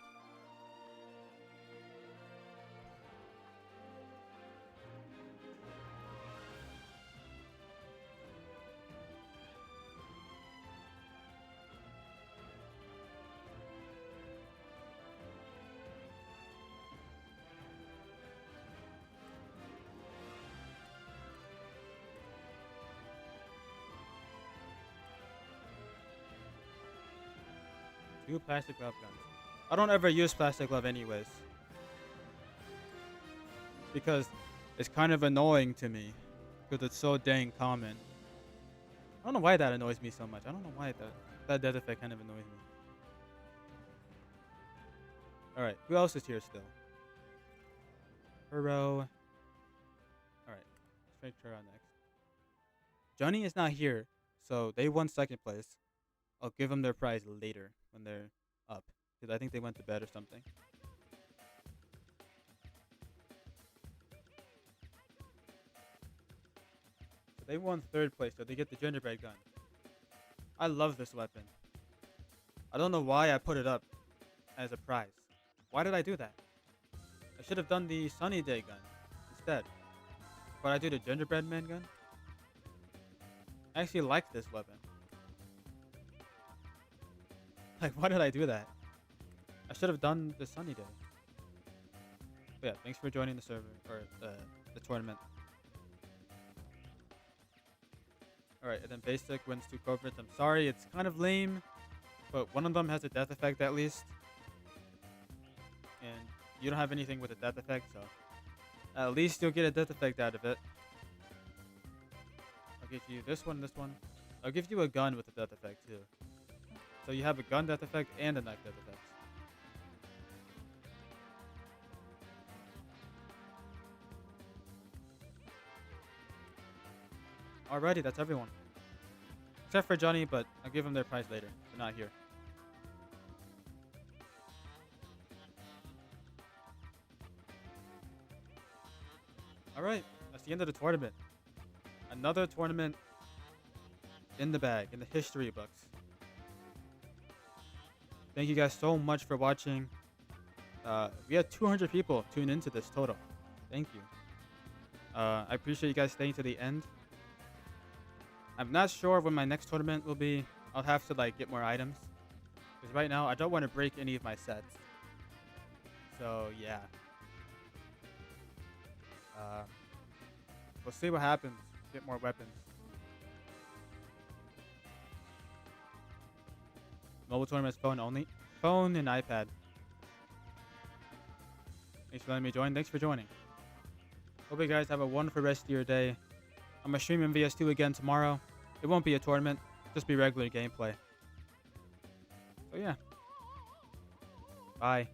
Two plastic glove guns. I don't ever use plastic glove anyways. Because it's kind of annoying to me. Because it's so dang common. I don't know why that annoys me so much. I don't know why that death effect kind of annoys me. Alright, who else is here still? Hero. Alright, let's try Kura next. Johnny is not here, so they won 2nd place. I'll give them their prize later when they're up. Because I think they went to bed or something. So they won 3rd place, so they get the gingerbread gun. I love this weapon. I don't know why I put it up as a prize. Why did I do that? I should have done the sunny day gun instead. But I do the gingerbread man gun. I actually like this weapon. Like, why did I do that? I should have done the sunny day. But yeah, thanks for joining the server, or the tournament. Alright, and then Basic wins 2 coverts. I'm sorry, it's kind of lame, but one of them has a death effect at least. And you don't have anything with a death effect, so at least you'll get a death effect out of it. I'll give you this one, this one. I'll give you a gun with a death effect too. So you have a gun death effect and a knife death effect. Alrighty, that's everyone. Except for Johnny, but I'll give them their prize later. They're not here. Alright, that's the end of the tournament. Another tournament in the bag, in the history books. Thank you guys so much for watching. We had 200 people tune into this total. Thank you. I appreciate you guys staying to the end. I'm not sure when my next tournament will be. I'll have to like get more items. Because right now I don't want to break any of my sets. So yeah. We'll see what happens. Get more weapons. Mobile tournaments, phone only. Phone and iPad. Thanks for letting me join. Thanks for joining. Hope you guys have a wonderful rest of your day. I'm going to stream mvs2 again tomorrow. It won't be a tournament. Just be regular gameplay. So yeah. Bye.